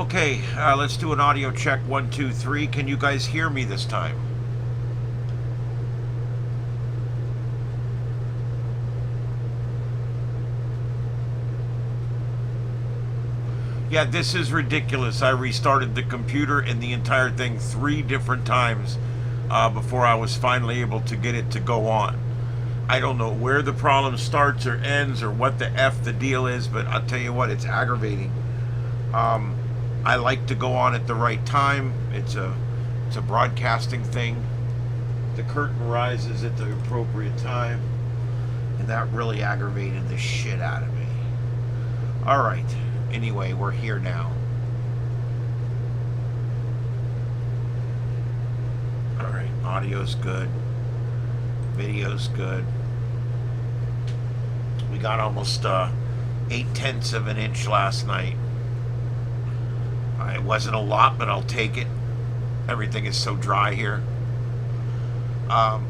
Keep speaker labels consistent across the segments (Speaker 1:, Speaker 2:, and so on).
Speaker 1: Okay, let's do an audio check. 1, 2, 3. Can you guys hear me this time? Yeah, this is ridiculous. I restarted the computer and the entire thing 3 different times before I was finally able to get it to go on. I don't know where the problem starts or ends or what the F the deal is, but I'll tell you what, it's aggravating. I like to go on at the right time. It's a broadcasting thing. The curtain rises at the appropriate time, and that really aggravated the shit out of me. All right. Anyway, we're here now. All right, audio's good. Video's good. We got almost 8/10 of an inch last night. It wasn't a lot, but I'll take it. Everything is so dry here. The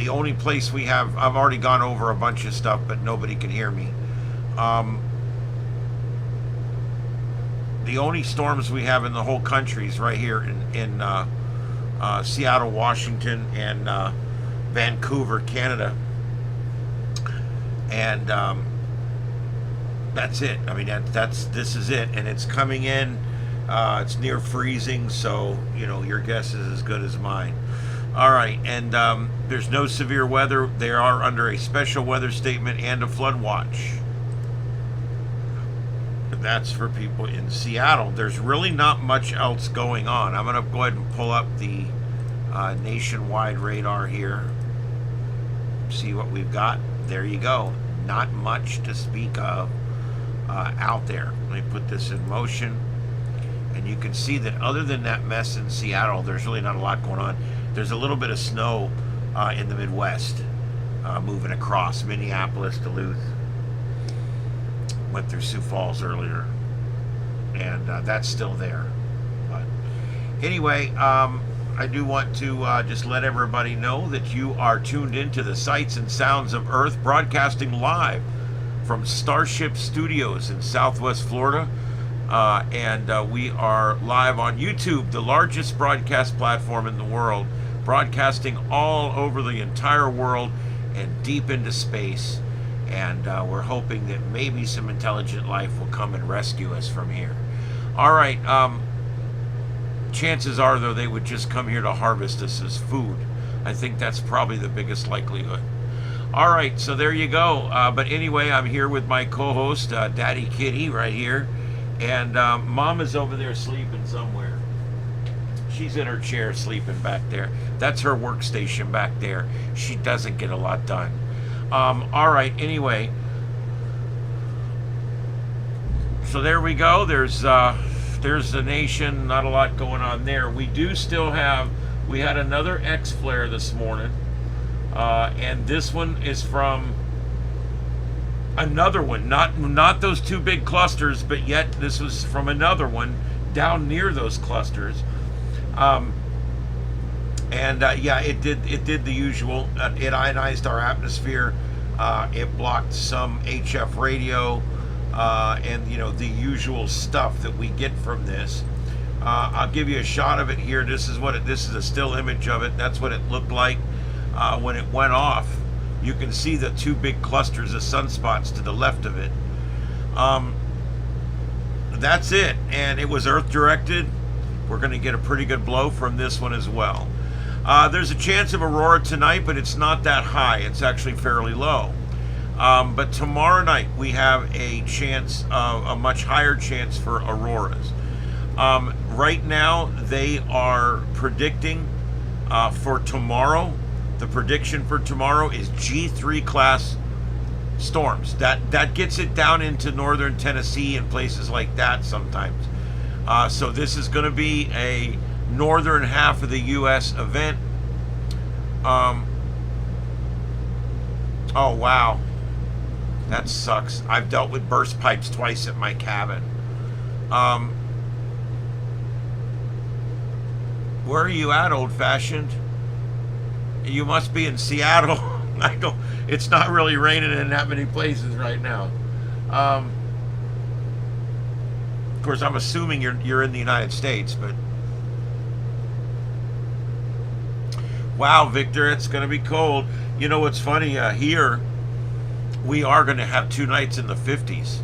Speaker 1: only place we have, I've already gone over a bunch of stuff, but nobody can hear me. The only storms we have in the whole country is right here in Seattle, Washington, and Vancouver, Canada. And that's it. I mean, this is it, and it's coming in. It's near freezing, so you know your guess is as good as mine. All right, and there's no severe weather. They are under a special weather statement and a flood watch. That's for people in Seattle. There's really not much else going on. I'm going to go ahead and pull up the nationwide radar here. See what we've got. There you go. Not much to speak of out there. Let me put this in motion. And you can see that other than that mess in Seattle, there's really not a lot going on. There's a little bit of snow in the Midwest moving across Minneapolis, Duluth. Went through Sioux Falls earlier, and that's still there. But anyway, I do want to just let everybody know that you are tuned into the sights and sounds of Earth, broadcasting live from Starship Studios in Southwest Florida, and we are live on YouTube, the largest broadcast platform in the world, broadcasting all over the entire world and deep into space. And we're hoping that maybe some intelligent life will come and rescue us from here. All right. Chances are, though, they would just come here to harvest us as food. I think that's probably the biggest likelihood. All right. So there you go. But anyway, I'm here with my co-host, Daddy Kitty, right here. And Mom is over there sleeping somewhere. She's in her chair sleeping back there. That's her workstation back there. She doesn't get a lot done. All right, anyway, so there we go. There's the nation. Not a lot going on there. We do still have, we had another X flare this morning, and this one is from another one, not those 2 big clusters, but yet this was from another one down near those clusters. And yeah, it did the usual. It ionized our atmosphere. It blocked some HF radio, and you know the usual stuff that we get from this. I'll give you a shot of it here. This is a still image of it. That's what it looked like when it went off. You can see the 2 big clusters of sunspots to the left of it. That's it, and it was Earth-directed. We're going to get a pretty good blow from this one as well. There's a chance of aurora tonight, but it's not that high. It's actually fairly low. But tomorrow night we have a chance, a much higher chance for auroras. Right now they are predicting for tomorrow. The prediction for tomorrow is G3 class storms. That gets it down into northern Tennessee and places like that sometimes. So this is going to be a northern half of the U.S. event. Oh wow, that sucks. I've dealt with burst pipes twice at my cabin. Where are you at, old fashioned? You must be in Seattle. I don't. It's not really raining in that many places right now. course, I'm assuming you're in the United States, but wow, Victor, it's going to be cold. You know what's funny? Here we are going to have 2 nights in the 50s.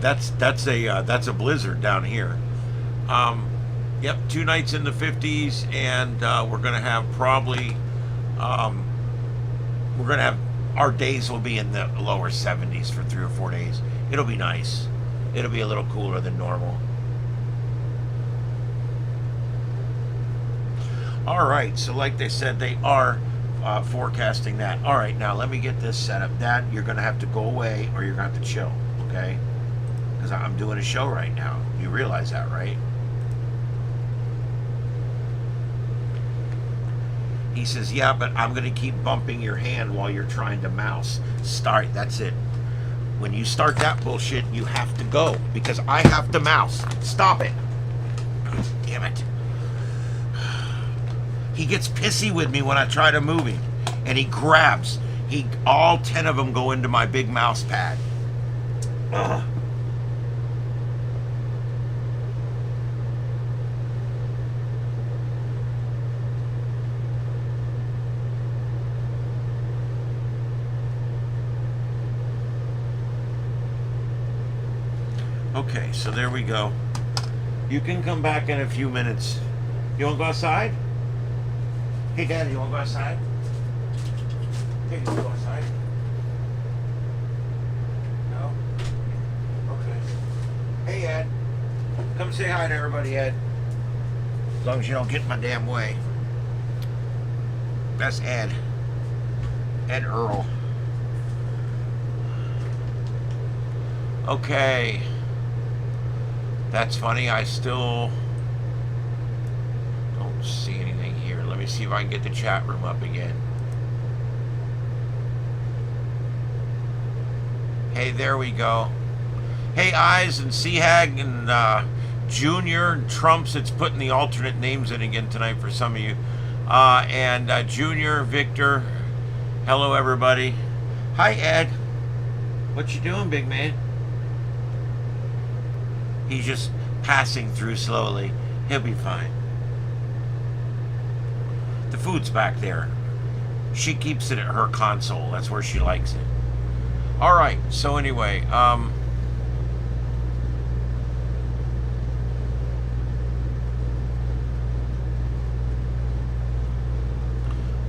Speaker 1: That's a blizzard down here. Yep, 2 nights in the 50s, and we're going to have probably our days will be in the lower 70s for 3 or 4 days. It'll be nice. It'll be a little cooler than normal. All right, so like they said, they are forecasting that. All right, now let me get this set up. Dad, you're going to have to go away or you're going to have to chill, okay? Because I'm doing a show right now. You realize that, right? He says, yeah, but I'm going to keep bumping your hand while you're trying to mouse. Start, that's it. When you start that bullshit, you have to go because I have to mouse. Stop it. Damn it. He gets pissy with me when I try to move him. And he grabs. All 10 of them go into my big mouse pad. Okay, so there we go. You can come back in a few minutes. You want to go outside? Hey, Dad, you want to go outside? Hey, you want to go outside? No? Okay. Hey, Ed. Come say hi to everybody, Ed. As long as you don't get in my damn way. That's Ed. Ed Earl. Okay. That's funny. I still don't see anything here. Let me see if I can get the chat room up again. Hey, there we go. Hey, Eyes and Seahag and Junior and Trumps. It's putting the alternate names in again tonight for some of you. And Junior, Victor. Hello, everybody. Hi, Ed. What you doing, big man? He's just passing through slowly. He'll be fine. The food's back there. She keeps it at her console. That's where she likes it. All right. So anyway,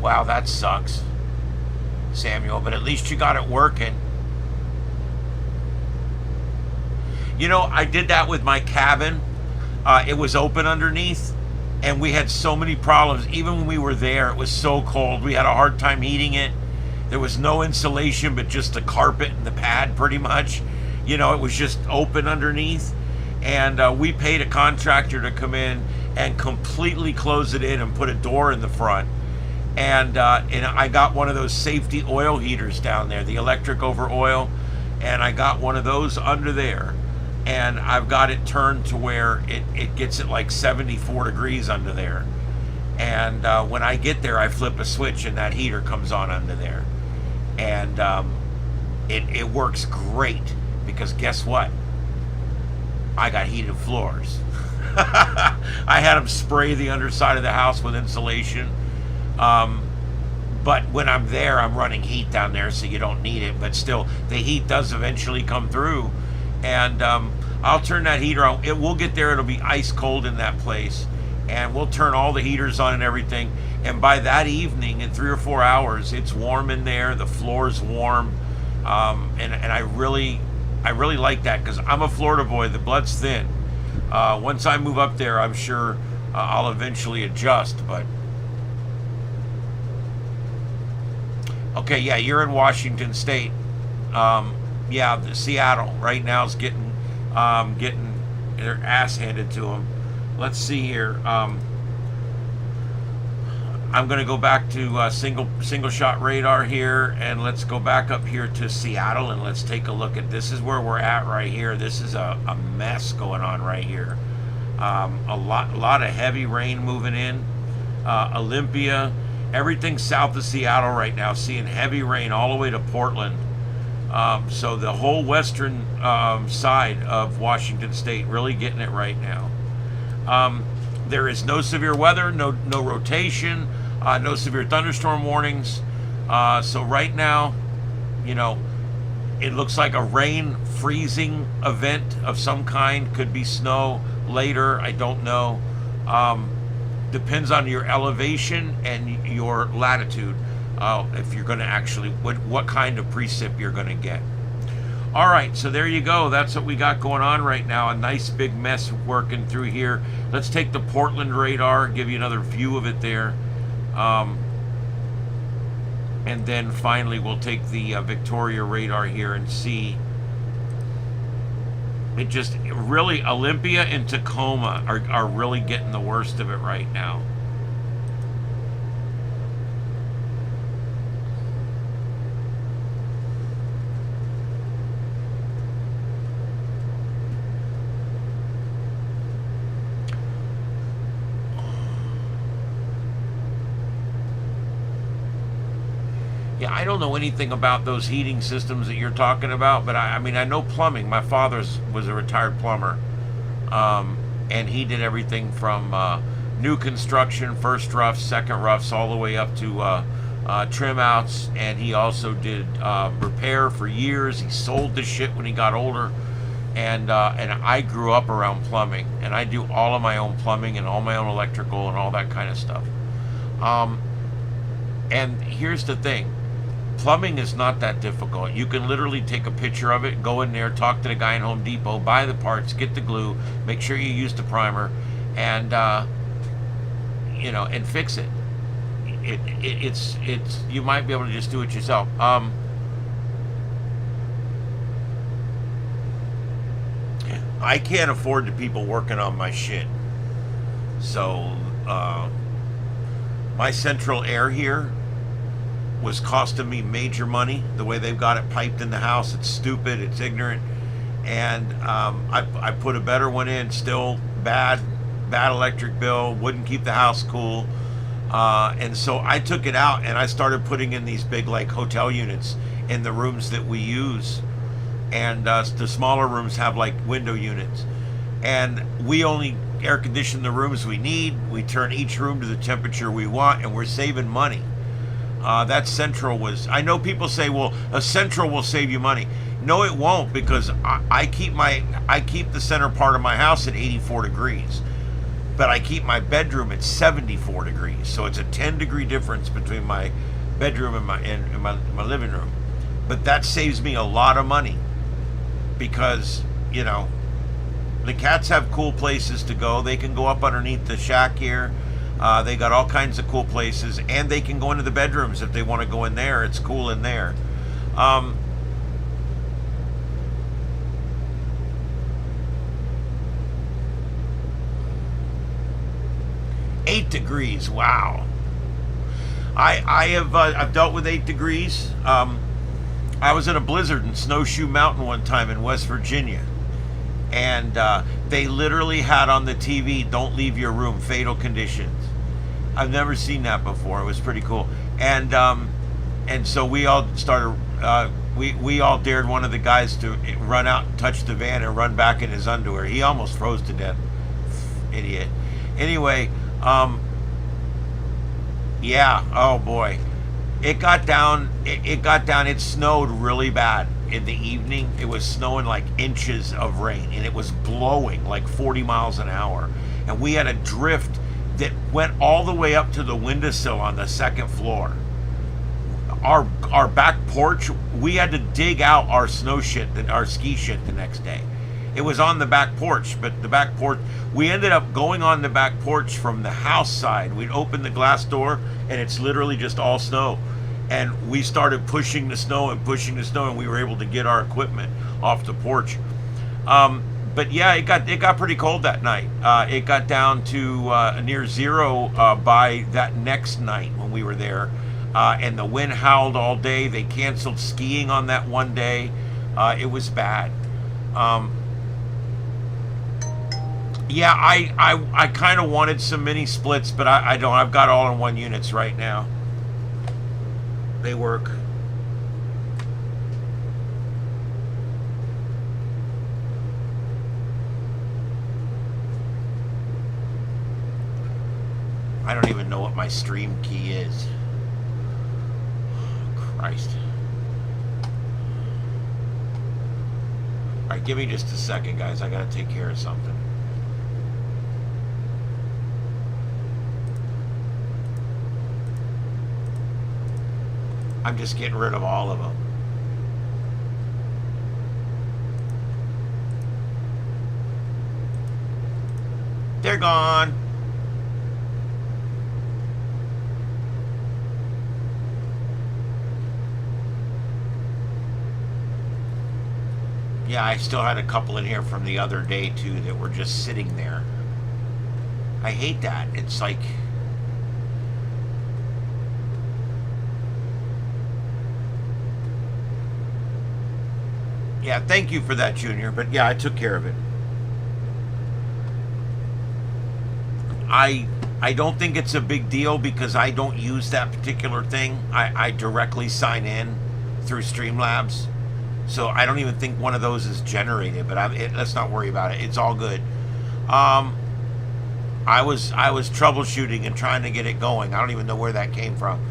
Speaker 1: wow, that sucks, Samuel. But at least you got it working. You know, I did that with my cabin. It was open underneath, and we had so many problems. Even when we were there, it was so cold. We had a hard time heating it. There was no insulation, but just the carpet and the pad, pretty much. You know, it was just open underneath. And we paid a contractor to come in and completely close it in and put a door in the front. And I got one of those safety oil heaters down there, the electric over oil. And I got one of those under there. And I've got it turned to where it gets it like 74 degrees under there. And when I get there, I flip a switch and that heater comes on under there. And it works great because guess what? I got heated floors. I had them spray the underside of the house with insulation. But when I'm there, I'm running heat down there, so you don't need it. But still, the heat does eventually come through. And I'll turn that heater on. It will get there. It'll be ice cold in that place. And we'll turn all the heaters on and everything. And by that evening, in 3 or 4 hours, it's warm in there. The floor's warm. And I really like that because I'm a Florida boy. The blood's thin. Once I move up there, I'm sure I'll eventually adjust. But okay, yeah, you're in Washington State. Yeah, the Seattle right now is getting their ass handed to them. Let's see here. I'm going to go back to single shot radar here, and let's go back up here to Seattle, and let's take a look at this. Is where we're at right here. This is a mess going on right here. A lot of heavy rain moving in. Olympia, everything south of Seattle right now, seeing heavy rain all the way to Portland. So the whole western side of Washington State really getting it right now. There is no severe weather, no rotation, no severe thunderstorm warnings. So right now, you know, it looks like a rain freezing event of some kind. Could be snow later. I don't know. Depends on your elevation and your latitude. If you're going to actually, what kind of precip you're going to get. All right, so there you go. That's what we got going on right now. A nice big mess working through here. Let's take the Portland radar, give you another view of it there. And then finally we'll take the Victoria radar here and see. It just really, Olympia and Tacoma are really getting the worst of it right now. Yeah, I don't know anything about those heating systems that you're talking about, but I mean, I know plumbing. My father was a retired plumber, and he did everything from new construction, first roughs, second roughs, all the way up to trim outs, and he also did repair for years. He sold the shit when he got older, and I grew up around plumbing, and I do all of my own plumbing and all my own electrical and all that kind of stuff. And here's the thing. Plumbing is not that difficult. You can literally take a picture of it, go in there, talk to the guy in Home Depot, buy the parts, get the glue, make sure you use the primer, and you know, and fix it. It's you might be able to just do it yourself. I can't afford the people working on my shit, so my central air here was costing me major money. The way they've got it piped in the house, it's stupid, it's ignorant, and I put a better one in, still bad electric bill, wouldn't keep the house cool, and so I took it out and I started putting in these big like hotel units in the rooms that we use, and the smaller rooms have like window units, and we only air condition the rooms we need. We turn each room to the temperature we want, and we're saving money. That central was, I know people say, well, a central will save you money. No, it won't, because I keep the center part of my house at 84 degrees, but I keep my bedroom at 74 degrees. So it's a 10-degree difference between my bedroom and my living room. But that saves me a lot of money, because, you know, the cats have cool places to go. They can go up underneath the shack here. They got all kinds of cool places, and they can go into the bedrooms if they want to go in there. It's cool in there. 8 degrees. Wow. I've dealt with 8 degrees. I was in a blizzard in Snowshoe Mountain one time in West Virginia, and they literally had on the TV, "Don't leave your room, fatal conditions." I've never seen that before. It was pretty cool. And so we all started, we all dared one of the guys to run out and touch the van and run back in his underwear. He almost froze to death. Idiot. Anyway, yeah, oh boy. It got down, it snowed really bad in the evening. It was snowing like inches of rain, and it was blowing like 40 miles an hour. And we had a drift that went all the way up to the windowsill on the second floor. Our back porch, we had to dig out our snow shit, our ski shit the next day. It was on the back porch, but the back porch, we ended up going on the back porch from the house side. We'd open the glass door, and it's literally just all snow. And we started pushing the snow, and we were able to get our equipment off the porch. But yeah, it got pretty cold that night. It got down to near zero by that next night when we were there, and the wind howled all day. They canceled skiing on that one day. It was bad. Yeah, I kind of wanted some mini splits, but I don't. I've got all-in-one units right now. They work. I don't even know what my stream key is. Christ. Alright, give me just a second, guys. I gotta take care of something. I'm just getting rid of all of them. They're gone. Yeah, I still had a couple in here from the other day, too, that were just sitting there. I hate that. It's like... Yeah, thank you for that, Junior. But yeah, I took care of it. I don't think it's a big deal because I don't use that particular thing. I directly sign in through Streamlabs. So I don't even think one of those is generated, but let's not worry about it. It's all good. I was troubleshooting and trying to get it going. I don't even know where that came from.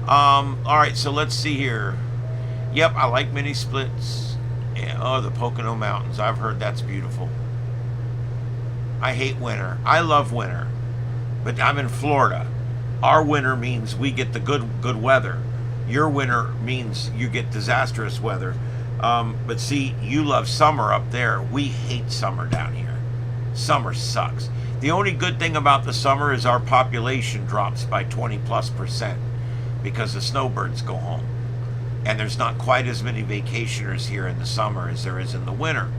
Speaker 1: All right, so let's see here. Yep, I like mini splits. Yeah, oh, the Pocono Mountains. I've heard that's beautiful. I hate winter. I love winter, but I'm in Florida. Our winter means we get the good weather. Your winter means you get disastrous weather. But see, you love summer up there. We hate summer down here. Summer sucks. The only good thing about the summer is our population drops by 20+% because the snowbirds go home. And there's not quite as many vacationers here in the summer as there is in the winter.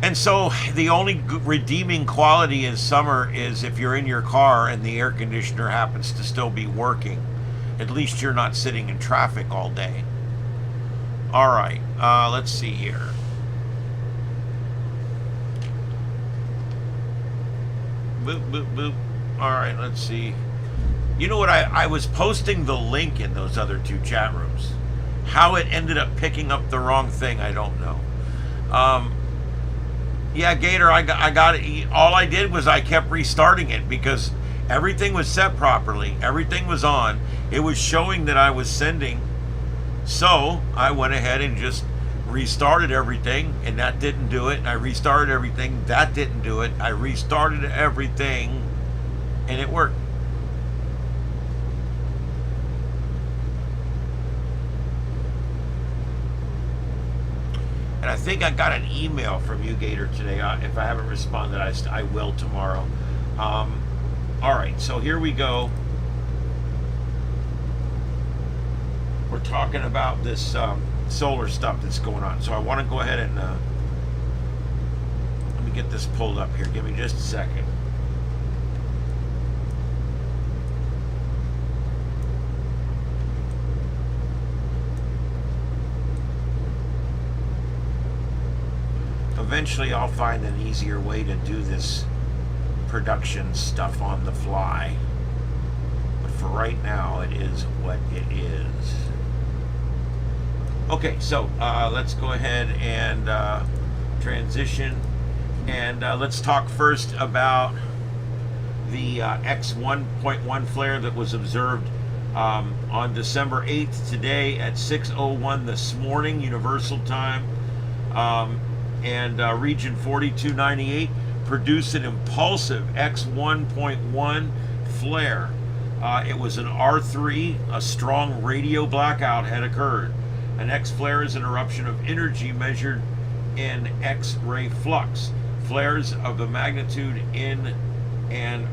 Speaker 1: And so the only redeeming quality in summer is if you're in your car and the air conditioner happens to still be working. At least you're not sitting in traffic all day. All right, let's see here. Boop, boop, boop. All right, let's see. You know what? I was posting the link in those other two chat rooms. How it ended up picking up the wrong thing, I don't know. Yeah, Gator, I got it. All I did was I kept restarting it because everything was set properly. Everything was on. It was showing that I was sending. So I went ahead and just restarted everything, and that didn't do it. And I restarted everything. That didn't do it. I restarted everything, and it worked. And I think I got an email from you, Gator, today. If I haven't responded, I will tomorrow. All right, so here we go. We're talking about this solar stuff that's going on. So I want to go ahead and let me get this pulled up here. Give me just a second. Eventually I'll find an easier way to do this production stuff on the fly. But for right now, it is what it is. Okay, so let's go ahead and transition. And let's talk first about the X1.1 flare that was observed on December 8th today at 6:01 this morning, Universal Time. And region 4298 produced an impulsive X1.1 flare. It was an R3, a strong radio blackout had occurred. An X flare is an eruption of energy measured in X-ray flux. Flares of the magnitude in and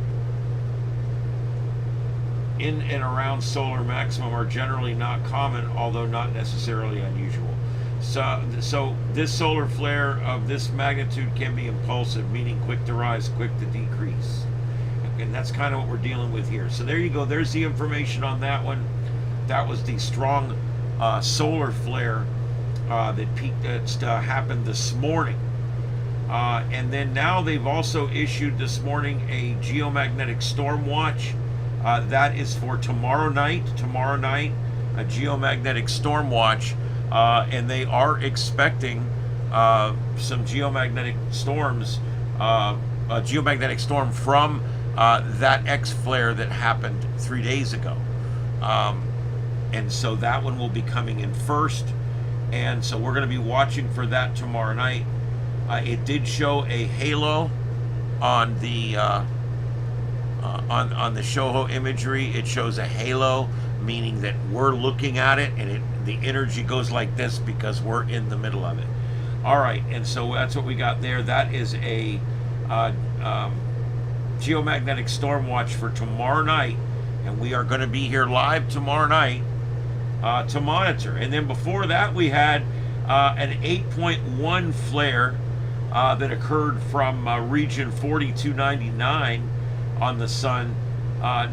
Speaker 1: around solar maximum are generally not common, although not necessarily unusual. So this solar flare of this magnitude can be impulsive, meaning quick to rise, quick to decrease. And that's kind of what we're dealing with here. So there you go. There's the information on that one. That was the strong solar flare that peaked that happened this morning. And then now they've also issued this morning a geomagnetic storm watch. That is for tomorrow night. Tomorrow night, a geomagnetic storm watch. And they are expecting some geomagnetic storms, a geomagnetic storm from that X flare that happened 3 days ago. And so that one will be coming in first. And so we're going to be watching for that tomorrow night. It did show a halo on the on the Shoho imagery. It shows a halo, meaning that we're looking at it, and the energy goes like this because we're in the middle of it. All right, and so that's what we got there. That is a geomagnetic storm watch for tomorrow night, and we are going to be here live tomorrow night to monitor. And then before that, we had an 8.1 flare that occurred from region 4299 on the sun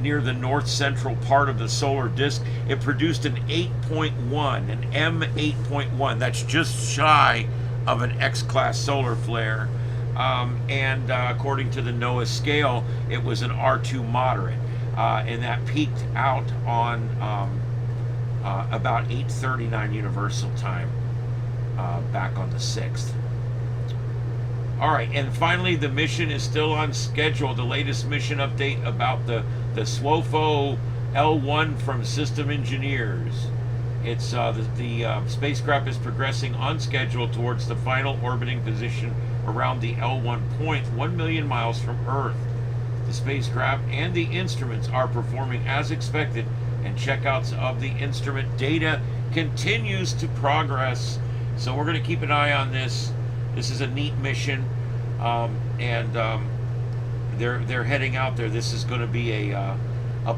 Speaker 1: near the north central part of the solar disk. It produced an 8.1, an M8.1. That's just shy of an X-class solar flare. And according to the NOAA scale, it was an R2 moderate. And that peaked out on about 8:39 Universal Time back on the 6th. All right, and finally, the mission is still on schedule. The latest mission update about the SWOFO L1 from System Engineers. It's the spacecraft is progressing on schedule towards the final orbiting position around the L1 point, 1 million miles from Earth. The spacecraft and the instruments are performing as expected, and checkouts of the instrument data continues to progress. So we're going to keep an eye on this. This is a neat mission, and they're heading out there. This is going to be a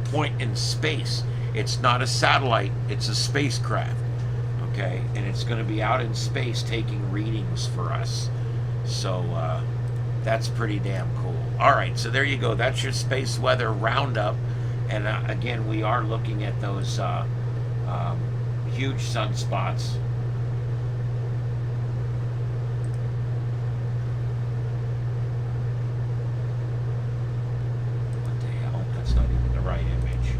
Speaker 1: point in space. It's not a satellite, it's a spacecraft, okay? And it's going to be out in space taking readings for us. So that's pretty damn cool. All right, so there you go. That's your space weather roundup. And again, we are looking at those huge sunspots. What the hell? That's not even the right image.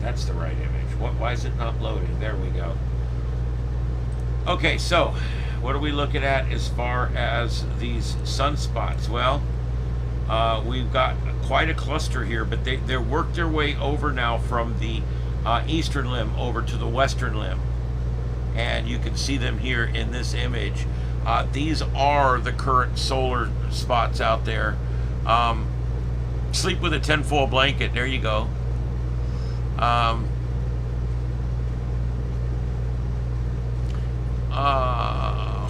Speaker 1: That's the right image. Why is it not loading? There we go. Okay, so what are we looking at as far as these sunspots? Well, we've got quite a cluster here, but they're worked their way over now from the eastern limb over to the western limb. And you can see them here in this image. These are the current solar spots out there. Sleep with a 10-fold blanket. There you go.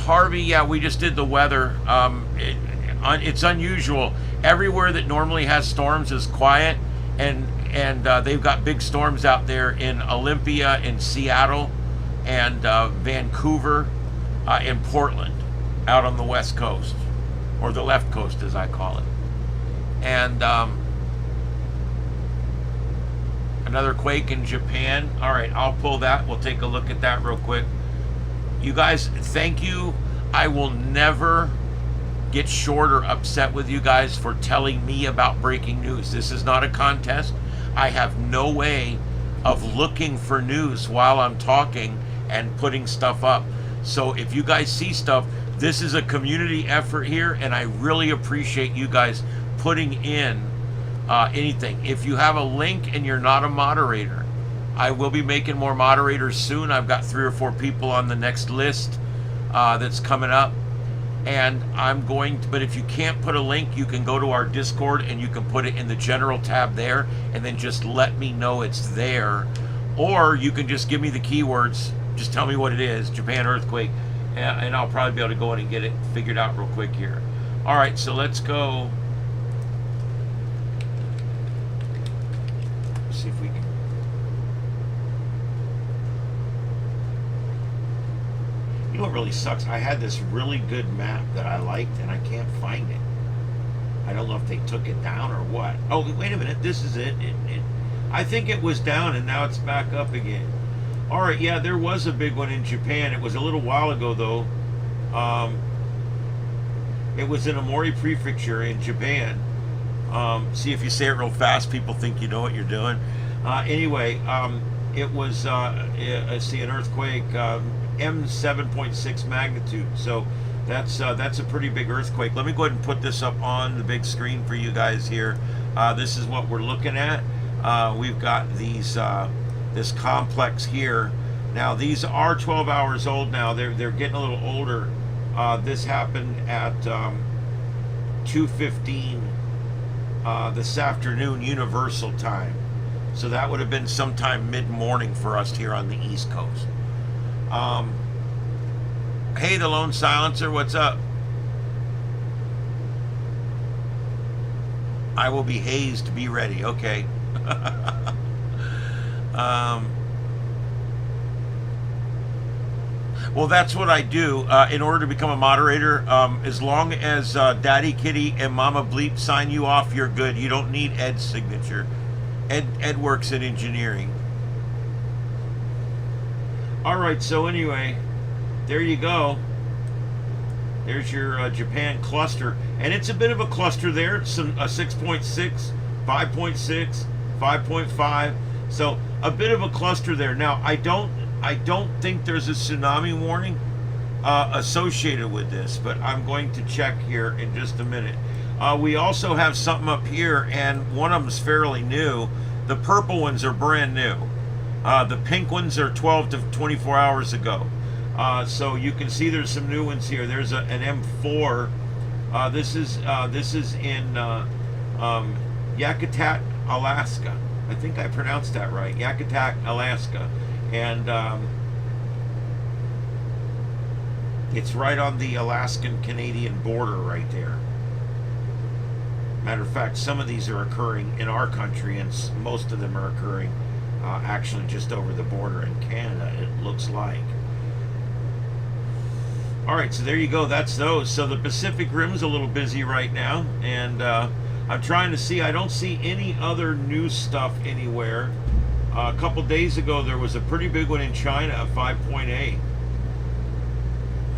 Speaker 1: Harvey, yeah, we just did the weather. It's unusual. Everywhere that normally has storms is quiet, and they've got big storms out there in Olympia, in Seattle, and Vancouver, in Portland, out on the west coast, or the left coast as I call it. And another quake in Japan. All right, I'll pull that. We'll take a look at that real quick. You guys, thank you. I will never get short or upset with you guys for telling me about breaking news. This is not a contest. I have no way of looking for news while I'm talking and putting stuff up. So if you guys see stuff, this is a community effort here, and I really appreciate you guys putting in anything. If you have a link and you're not a moderator, I will be making more moderators soon. I've got 3 or 4 people on the next list that's coming up. And I'm going to, but if you can't put a link, you can go to our Discord and you can put it in the general tab there, and then just let me know it's there. Or you can just give me the keywords, just tell me what it is, Japan earthquake, and I'll probably be able to go in and get it figured out real quick here. All right, so let's go. Let's see if we can. You know what really sucks? I had this really good map that I liked, and I can't find it. I don't know if they took it down or what. Oh, wait a minute. This is it. I think it was down, and now it's back up again. All right, yeah, there was a big one in Japan. It was a little while ago, though. It was in Amori Prefecture in Japan. See, if you say it real fast, people think you know what you're doing. Anyway, it was, let's see, an earthquake. M7.6 magnitude. So that's a pretty big earthquake. Let me go ahead and put this up on the big screen for you guys here. This is what we're looking at. We've got these this complex here. Now these are 12 hours old now. They're getting a little older. This happened at 2:15 this afternoon Universal time. So that would have been sometime mid-morning for us here on the East Coast. Hey, the Lone Silencer, what's up? I will be hazed. Be ready. Okay. Well, that's what I do in order to become a moderator. As long as Daddy Kitty and Mama Bleep sign you off, you're good. You don't need Ed's signature. Ed works in engineering. All right, so anyway, there you go. There's your Japan cluster. And it's a bit of a cluster there. It's a 6.6, 5.6, 5.5. So a bit of a cluster there. Now, I don't think there's a tsunami warning associated with this, but I'm going to check here in just a minute. We also have something up here, and one of them's fairly new. The purple ones are brand new. The pink ones are 12 to 24 hours ago. So you can see there's some new ones here. There's an M4. This is in Yakutat, Alaska. I think I pronounced that right. Yakutat, Alaska. And it's right on the Alaskan-Canadian border right there. Matter of fact, some of these are occurring in our country, and most of them are occurring actually just over the border in Canada, it looks like. All right, so there you go. That's those. So the Pacific Rim's a little busy right now, and I'm trying to see. I don't see any other new stuff anywhere. A couple days ago, there was a pretty big one in China, a 5.8.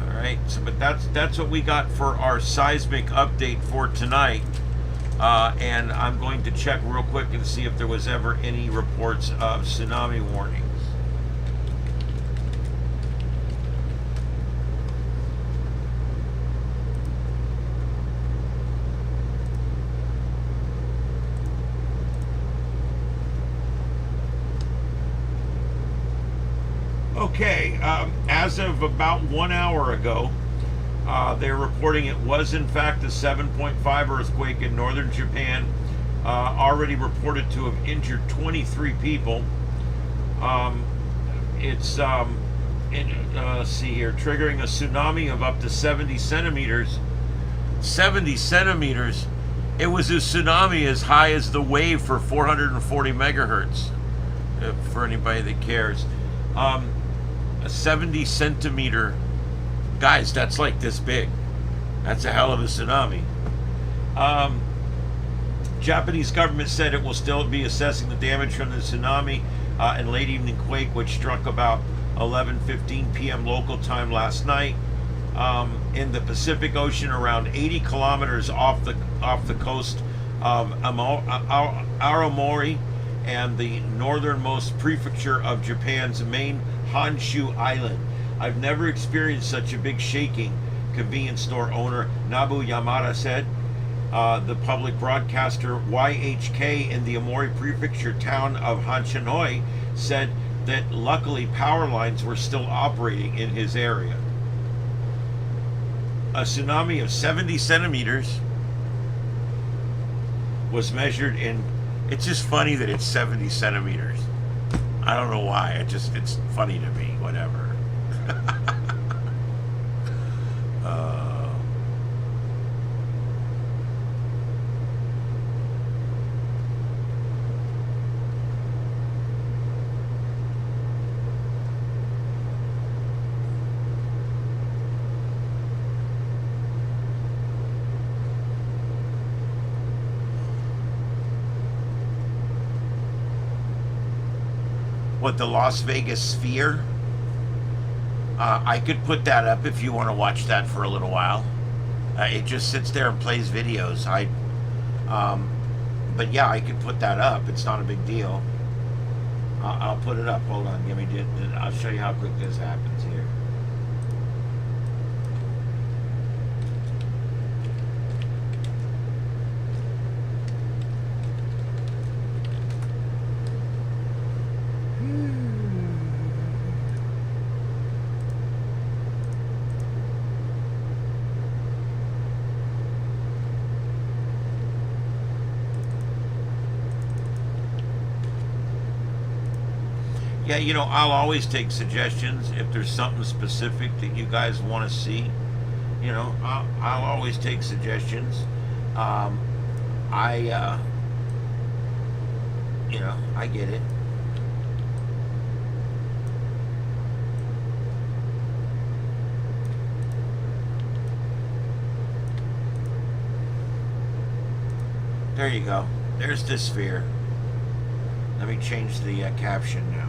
Speaker 1: All right, so but that's what we got for our seismic update for tonight. And I'm going to check real quick and see if there was ever any reports of tsunami warnings. Okay, as of about 1 hour ago, they're reporting it was in fact a 7.5 earthquake in northern Japan, already reported to have injured 23 people. It's, let's see here, triggering a tsunami of up to 70 centimeters. 70 centimeters? It was a tsunami as high as the wave for 440 megahertz, for anybody that cares. A 70 centimeter, guys, that's like this big. That's a hell of a tsunami. Japanese government said it will still be assessing the damage from the tsunami and late evening quake, which struck about 11:15 p.m. local time last night in the Pacific Ocean, around 80 kilometers off the coast of Aomori and the northernmost prefecture of Japan's main Honshu Island. I've never experienced such a big shaking, convenience store owner Nabu Yamada said. The public broadcaster YHK in the Aomori prefecture town of Hanshinoi said that luckily power lines were still operating in his area. A tsunami of 70 centimeters was measured in. It's just funny that it's 70 centimeters. I don't know why. It's funny to me. Whatever. What, the Las Vegas Sphere? I could put that up if you want to watch that for a little while. It just sits there and plays videos. But yeah, I could put that up. It's not a big deal. I'll put it up. Hold on. I'll show you how quick this happens here. Yeah, I'll always take suggestions if there's something specific that you guys want to see. I'll always take suggestions. I, I get it. There you go. There's the sphere. Let me change the caption now.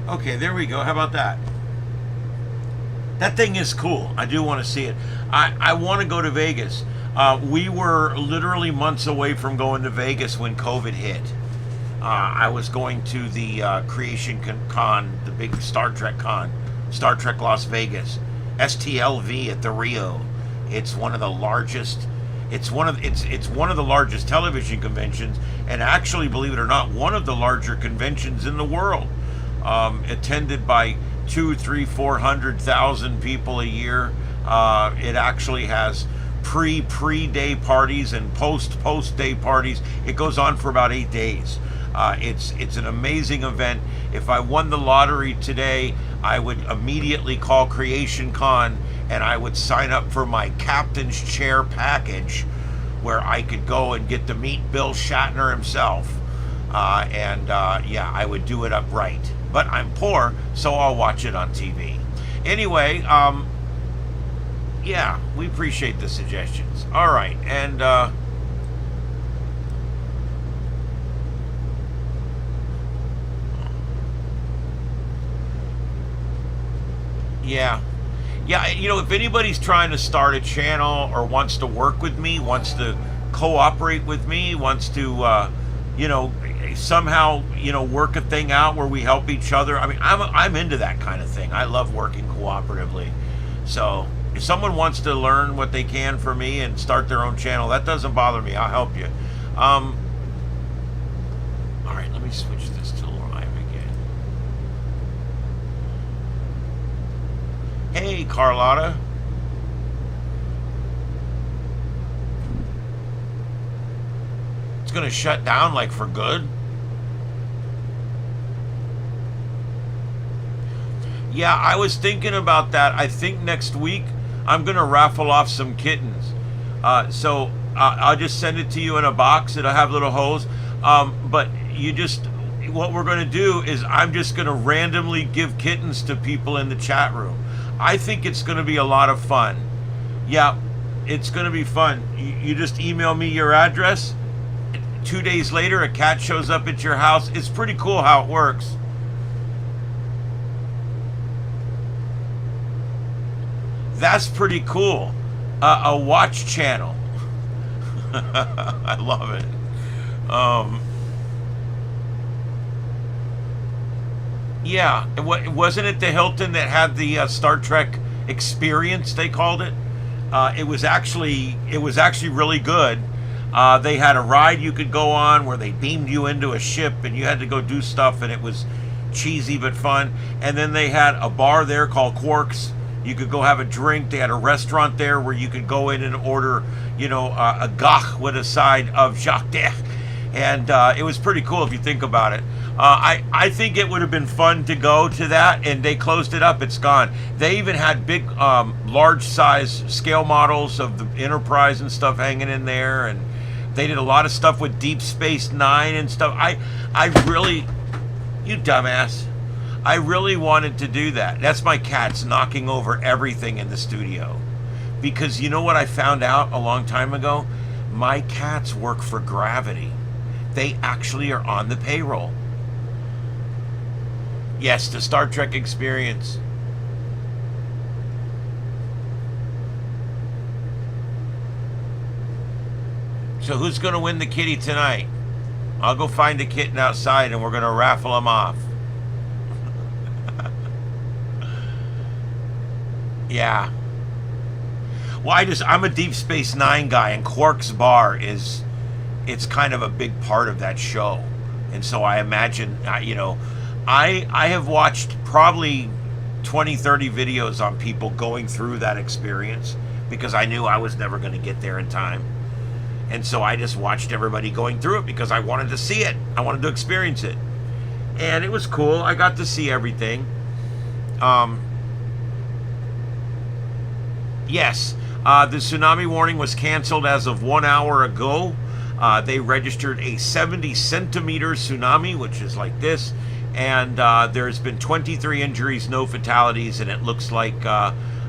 Speaker 1: Okay, there we go. How about that? That thing is cool. I do want to see it. I want to go to Vegas. We were literally months away from going to Vegas when COVID hit. I was going to the Creation Con, the big Star Trek con, Star Trek Las Vegas, STLV at the Rio. It's one of the largest. It's one of the largest television conventions, and actually, believe it or not, one of the larger conventions in the world. Attended by 200,000, 300,000, 400,000 people a year. It actually has pre-day parties and post day parties. It goes on for about 8 days. It's an amazing event. If I won the lottery today, I would immediately call Creation Con and I would sign up for my captain's chair package, where I could go and get to meet Bill Shatner himself. Yeah, I would do it upright. But I'm poor, so I'll watch it on TV. Anyway, yeah, we appreciate the suggestions. All right, and yeah, if anybody's trying to start a channel or wants to work with me, wants to cooperate with me, wants to, somehow, work a thing out where we help each other. I mean, I'm into that kind of thing. I love working cooperatively. So if someone wants to learn what they can from me and start their own channel, that doesn't bother me. I'll help you. All right, let me switch this to live again. Hey, Carlotta. It's going to shut down like for good. Yeah, I was thinking about that. I think next week I'm going to raffle off some kittens. So I'll just send it to you in a box. It'll have little holes. But what we're going to do is I'm just going to randomly give kittens to people in the chat room. I think it's going to be a lot of fun. Yeah, it's going to be fun. You just email me your address. 2 days later, a cat shows up at your house. It's pretty cool how it works. That's pretty cool. A watch channel. I love it. Yeah, wasn't it the Hilton that had the Star Trek experience? They called it. It was actually really good. They had a ride you could go on where they beamed you into a ship and you had to go do stuff, and it was cheesy but fun. And then they had a bar there called Quarks. You could go have a drink. They had a restaurant there where you could go in and order, a gach with a side of Jacques d'Ech. And it was pretty cool if you think about it. I think it would have been fun to go to that, and they closed it up. It's gone. They even had big, large size scale models of the Enterprise and stuff hanging in there, and they did a lot of stuff with Deep Space Nine and stuff. I really, you dumbass, I really wanted to do that. That's my cats knocking over everything in the studio. Because you know what I found out a long time ago? My cats work for Gravity. They actually are on the payroll. Yes, the Star Trek experience. So who's going to win the kitty tonight? I'll go find a kitten outside and we're going to raffle them off. Yeah. Well, I'm a Deep Space Nine guy, and Quark's bar it's kind of a big part of that show, and so I imagine, I have watched probably 20, 30 videos on people going through that experience because I knew I was never going to get there in time, and so I just watched everybody going through it because I wanted to see it, I wanted to experience it, and it was cool. I got to see everything. Yes. The tsunami warning was canceled as of 1 hour ago. They registered a 70 centimeter tsunami, which is like this, and there's been 23 injuries, no fatalities, and it looks like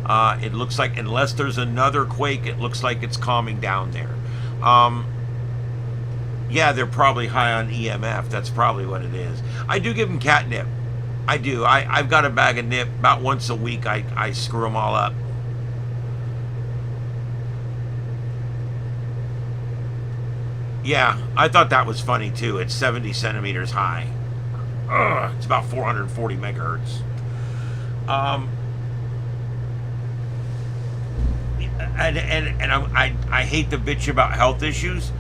Speaker 1: unless there's another quake, it looks like it's calming down there. Yeah, they're probably high on EMF. That's probably what it is. I do give them catnip. I do. I've got a bag of nip about once a week. I screw them all up. Yeah, I thought that was funny too. It's 70 centimeters high. It's about 440 megahertz. I hate to bitch about health issues.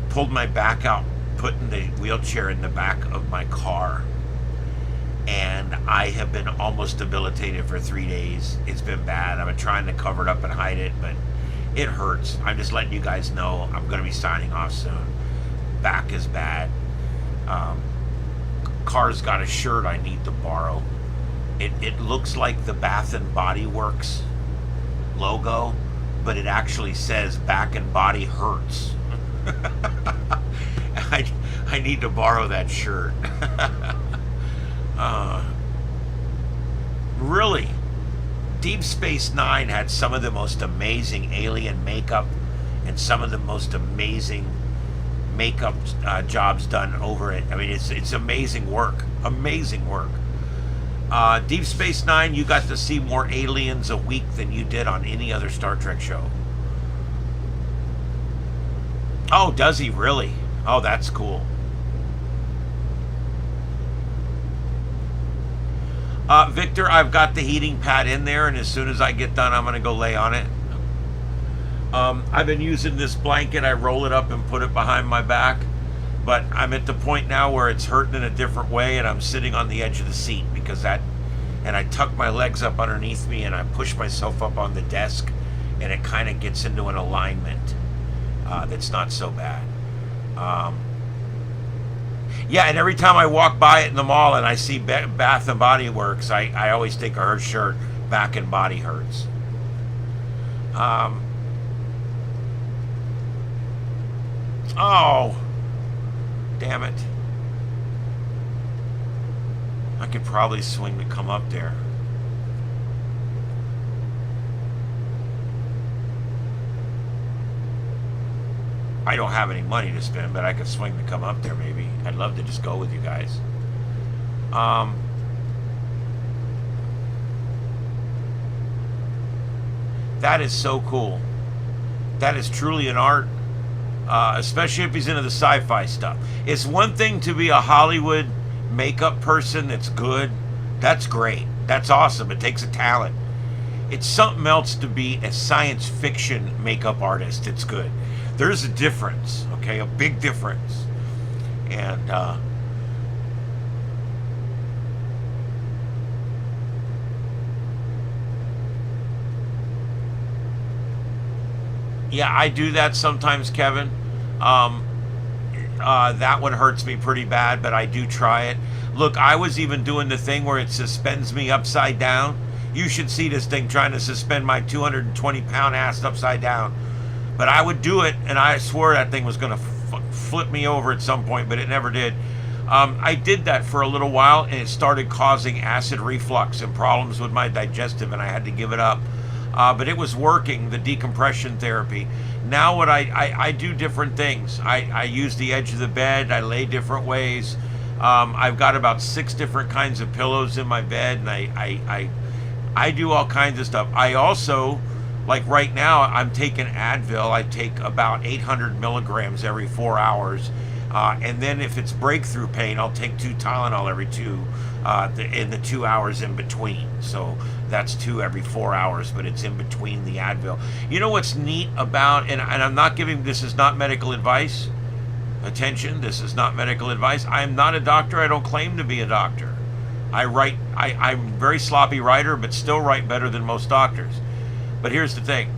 Speaker 1: Pulled my back out, putting the wheelchair in the back of my car, and I have been almost debilitated for 3 days. It's been bad. I've been trying to cover it up and hide it, but it hurts. I'm just letting you guys know I'm going to be signing off soon. Back is bad. Car's got a shirt I need to borrow. It looks like the Bath and Body Works logo, but it actually says Back and Body Hurts. I need to borrow that shirt. Really, Deep Space Nine had some of the most amazing alien makeup and some of the most amazing makeup jobs done over it. I mean, it's amazing work. Amazing work. Deep Space Nine, you got to see more aliens a week than you did on any other Star Trek show. Oh, does he really? Oh, that's cool. Victor, I've got the heating pad in there, and as soon as I get done, I'm going to go lay on it. I've been using this blanket. I roll it up and put it behind my back, but I'm at the point now where it's hurting in a different way, and I'm sitting on the edge of the seat because and I tuck my legs up underneath me, and I push myself up on the desk, and it kind of gets into an alignment that's not so bad. Yeah, and every time I walk by it in the mall and I see Bath and Body Works, I always think of her shirt, Back and Body Hurts. Oh, damn it. I could probably swing to come up there. I don't have any money to spend, but I could swing to come up there maybe. I'd love to just go with you guys. That is so cool. That is truly an art. Especially if he's into the sci-fi stuff. It's one thing to be a Hollywood makeup person that's good. That's great. That's awesome. It takes a talent. It's something else to be a science fiction makeup artist. It's good. There's a difference, okay? A big difference. And yeah, I do that sometimes, Kevin. That one hurts me pretty bad, but I do try it. Look, I was even doing the thing where it suspends me upside down. You should see this thing trying to suspend my 220-pound ass upside down. But I would do it, and I swore that thing was going to flip me over at some point, but it never did. I did that for a little while, and it started causing acid reflux and problems with my digestive, and I had to give it up. But it was working, the decompression therapy. Now what I do different things. I use the edge of the bed. I lay different ways. I've got about 6 different kinds of pillows in my bed, and I do all kinds of stuff. I also, like right now, I'm taking Advil. I take about 800 milligrams every 4 hours. And then if it's breakthrough pain, I'll take 2 Tylenol every in the 2 hours in between. So that's 2 every 4 hours, but it's in between the Advil. You know what's neat about, and I'm not giving, this is not medical advice. Attention, this is not medical advice. I'm not a doctor. I don't claim to be a doctor. I'm a very sloppy writer, but still write better than most doctors. But here's the thing.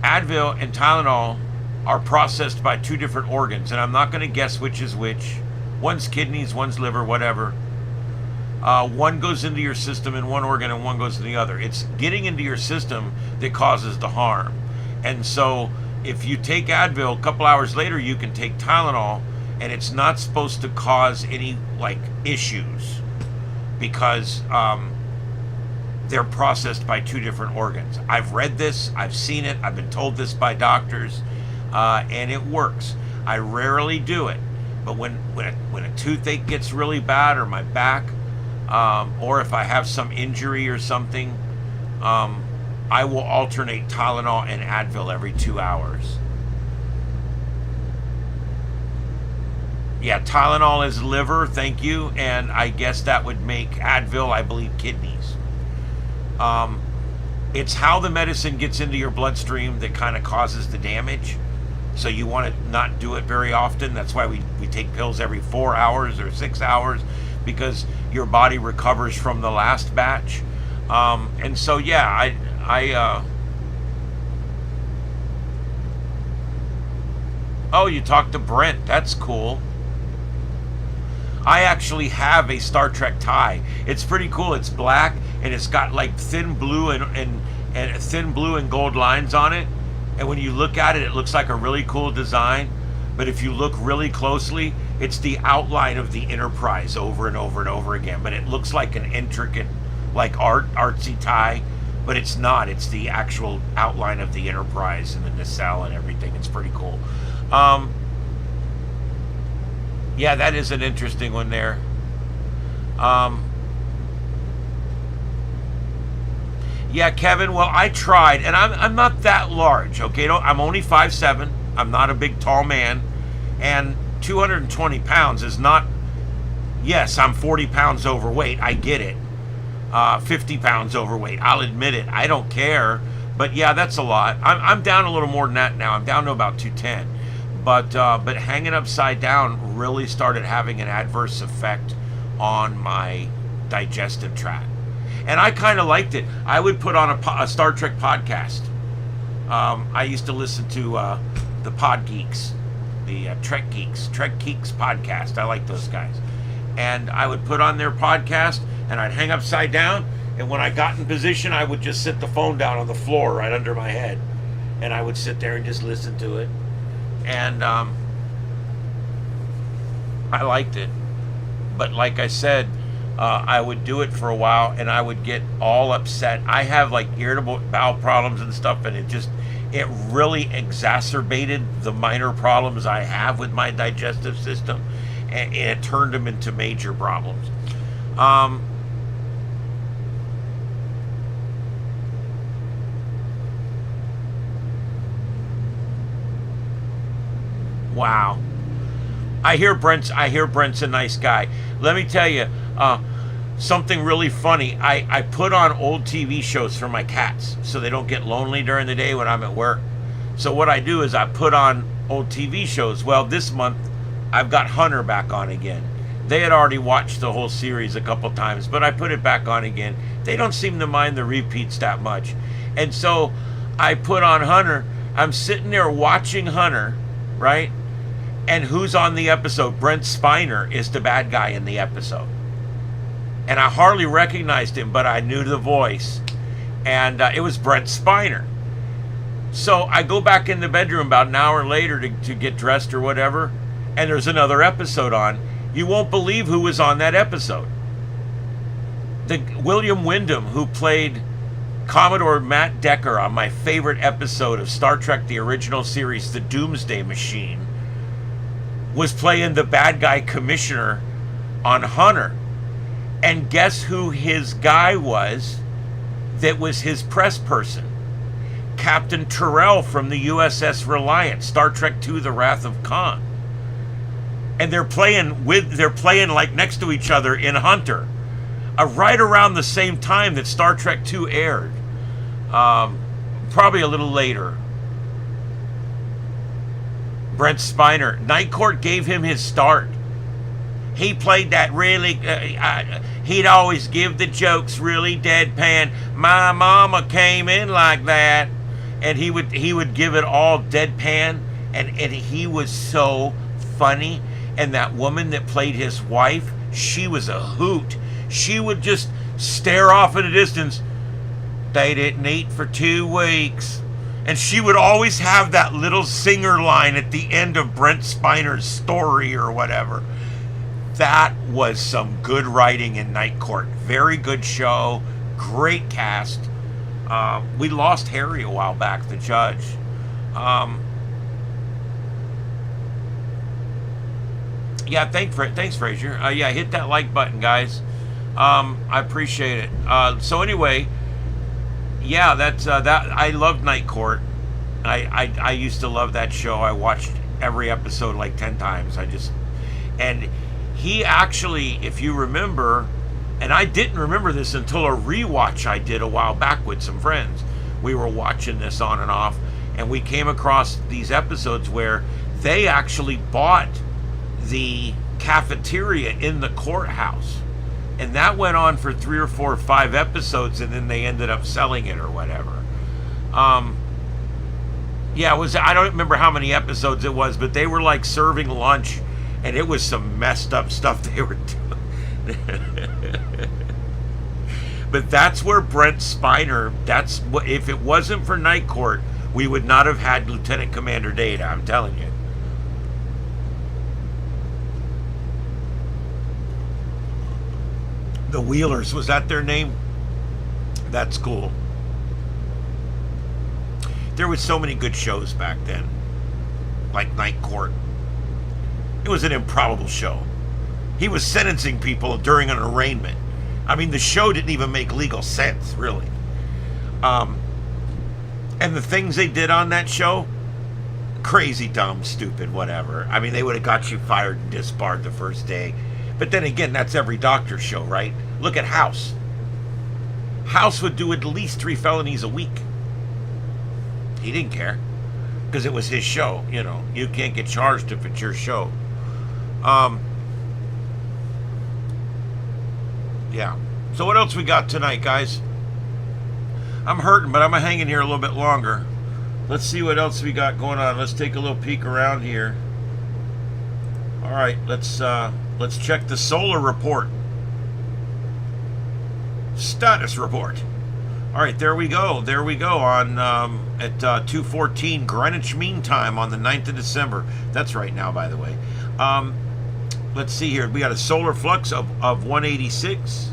Speaker 1: Advil and Tylenol are processed by 2 different organs, and I'm not going to guess which is which. One's kidneys, one's liver, whatever. One goes into your system in one organ and one goes to the other. It's getting into your system that causes the harm. And so if you take Advil, a couple hours later you can take Tylenol, and it's not supposed to cause any issues because they're processed by 2 different organs. I've read this, I've seen it, I've been told this by doctors, and it works. I rarely do it, but when a toothache gets really bad, or my back, or if I have some injury or something, I will alternate Tylenol and Advil every 2 hours. Yeah, Tylenol is liver, thank you, and I guess that would make Advil, I believe, kidneys. It's how the medicine gets into your bloodstream that kind of causes the damage. So you want to not do it very often. That's why we take pills every 4 hours or 6 hours, because your body recovers from the last batch. And so, yeah, oh, you talked to Brent. That's cool. I actually have a Star Trek tie. It's pretty cool. It's black, and it's got like thin blue and thin blue and gold lines on it. And when you look at it, it looks like a really cool design. But if you look really closely, it's the outline of the Enterprise over and over and over again. But it looks like an intricate, like artsy tie, but it's not. It's the actual outline of the Enterprise and the nacelle and everything. It's pretty cool. Yeah, that is an interesting one there. Yeah, Kevin, well, I tried, and I'm not that large, okay? I'm only 5'7". I'm not a big, tall man, and 220 pounds is not... Yes, I'm 40 pounds overweight. I get it. 50 pounds overweight. I'll admit it. I don't care. But, yeah, that's a lot. I'm down a little more than that now. I'm down to about 210. But hanging upside down really started having an adverse effect on my digestive tract. And I kind of liked it. I would put on a Star Trek podcast. I used to listen to the Pod Geeks, the Trek Geeks podcast. I like those guys. And I would put on their podcast, and I'd hang upside down, and when I got in position, I would just sit the phone down on the floor right under my head, and I would sit there and just listen to it. And I liked it. But like I said, I would do it for a while, and I would get all upset. I have like irritable bowel problems and stuff, and it really exacerbated the minor problems I have with my digestive system, and it turned them into major problems. Wow. I hear Brent's a nice guy. Let me tell you, something really funny. I put on old TV shows for my cats so they don't get lonely during the day when I'm at work. So what I do is I put on old TV shows. Well, this month I've got Hunter back on again. They had already watched the whole series a couple times, but I put it back on again. They don't seem to mind the repeats that much. And so I put on Hunter. I'm sitting there watching Hunter, right? And who's on the episode? Brent Spiner is the bad guy in the episode. And I hardly recognized him, but I knew the voice. And it was Brent Spiner. So I go back in the bedroom about an hour later to get dressed or whatever, and there's another episode on. You won't believe who was on that episode. William Wyndham, who played Commodore Matt Decker on my favorite episode of Star Trek, the original series, The Doomsday Machine, was playing the bad guy commissioner on Hunter. And guess who his guy was that was his press person? Captain Terrell from the USS Reliant, Star Trek II: The Wrath of Khan. And they're playing like next to each other in Hunter, right around the same time that Star Trek II aired, probably a little later. Brent Spiner, Night Court gave him his start. He played that really, he'd always give the jokes really deadpan. My mama came in like that. And he would give it all deadpan. And he was so funny. And that woman that played his wife, she was a hoot. She would just stare off in the distance. They didn't eat for 2 weeks. And she would always have that little singer line at the end of Brent Spiner's story or whatever. That was some good writing in Night Court. Very good show. Great cast. We lost Harry a while back, the judge. Yeah, thanks, Frazier. Yeah, hit that like button, guys. I appreciate it. So anyway, yeah, that's that. I love Night Court. I used to love that show. I watched every episode like 10 times. And he actually, if you remember, and I didn't remember this until a rewatch I did a while back with some friends. We were watching this on and off, and we came across these episodes where they actually bought the cafeteria in the courthouse. And that went on for 3 or 4 or 5 episodes, and then they ended up selling it or whatever. Yeah, it was, I don't remember how many episodes it was, but they were like serving lunch, and it was some messed up stuff they were doing. But that's where Brent Spiner, that's what, if it wasn't for Night Court, we would not have had Lieutenant Commander Data, I'm telling you. The Wheelers, was that their name? That's cool. There was so many good shows back then, like Night Court. It was an improbable show. He was sentencing people during an arraignment. I mean, the show didn't even make legal sense, really. And the things they did on that show, crazy, dumb, stupid, whatever. I mean, they would have got you fired and disbarred the first day. But then again, that's every doctor's show, right? Look at House. House would do at least 3 felonies a week. He didn't care, because it was his show. You know, you can't get charged if it's your show. Yeah. So what else we got tonight, guys? I'm hurting, but I'm gonna hang in here a little bit longer. Let's see what else we got going on. Let's take a little peek around here. All right, let's check the solar report. Status report. All right, there we go. There we go on at 2:14 Greenwich Mean Time on the 9th of December. That's right now, by the way. Let's see here. We got a solar flux of 186.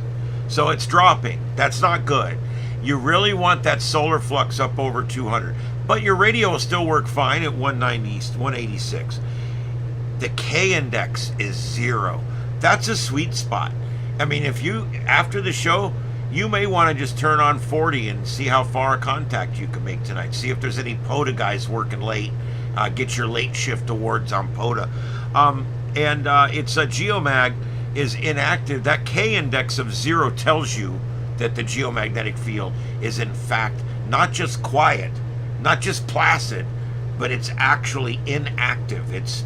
Speaker 1: So it's dropping. That's not good. You really want that solar flux up over 200. But your radio will still work fine at 186. The K index is 0. That's a sweet spot. I mean, if you, after the show, you may want to just turn on 40 and see how far a contact you can make tonight. See if there's any POTA guys working late. Get your late shift awards on POTA. It's a Geomag is inactive. That K index of 0 tells you that the geomagnetic field is in fact not just quiet, not just placid, but it's actually inactive. It's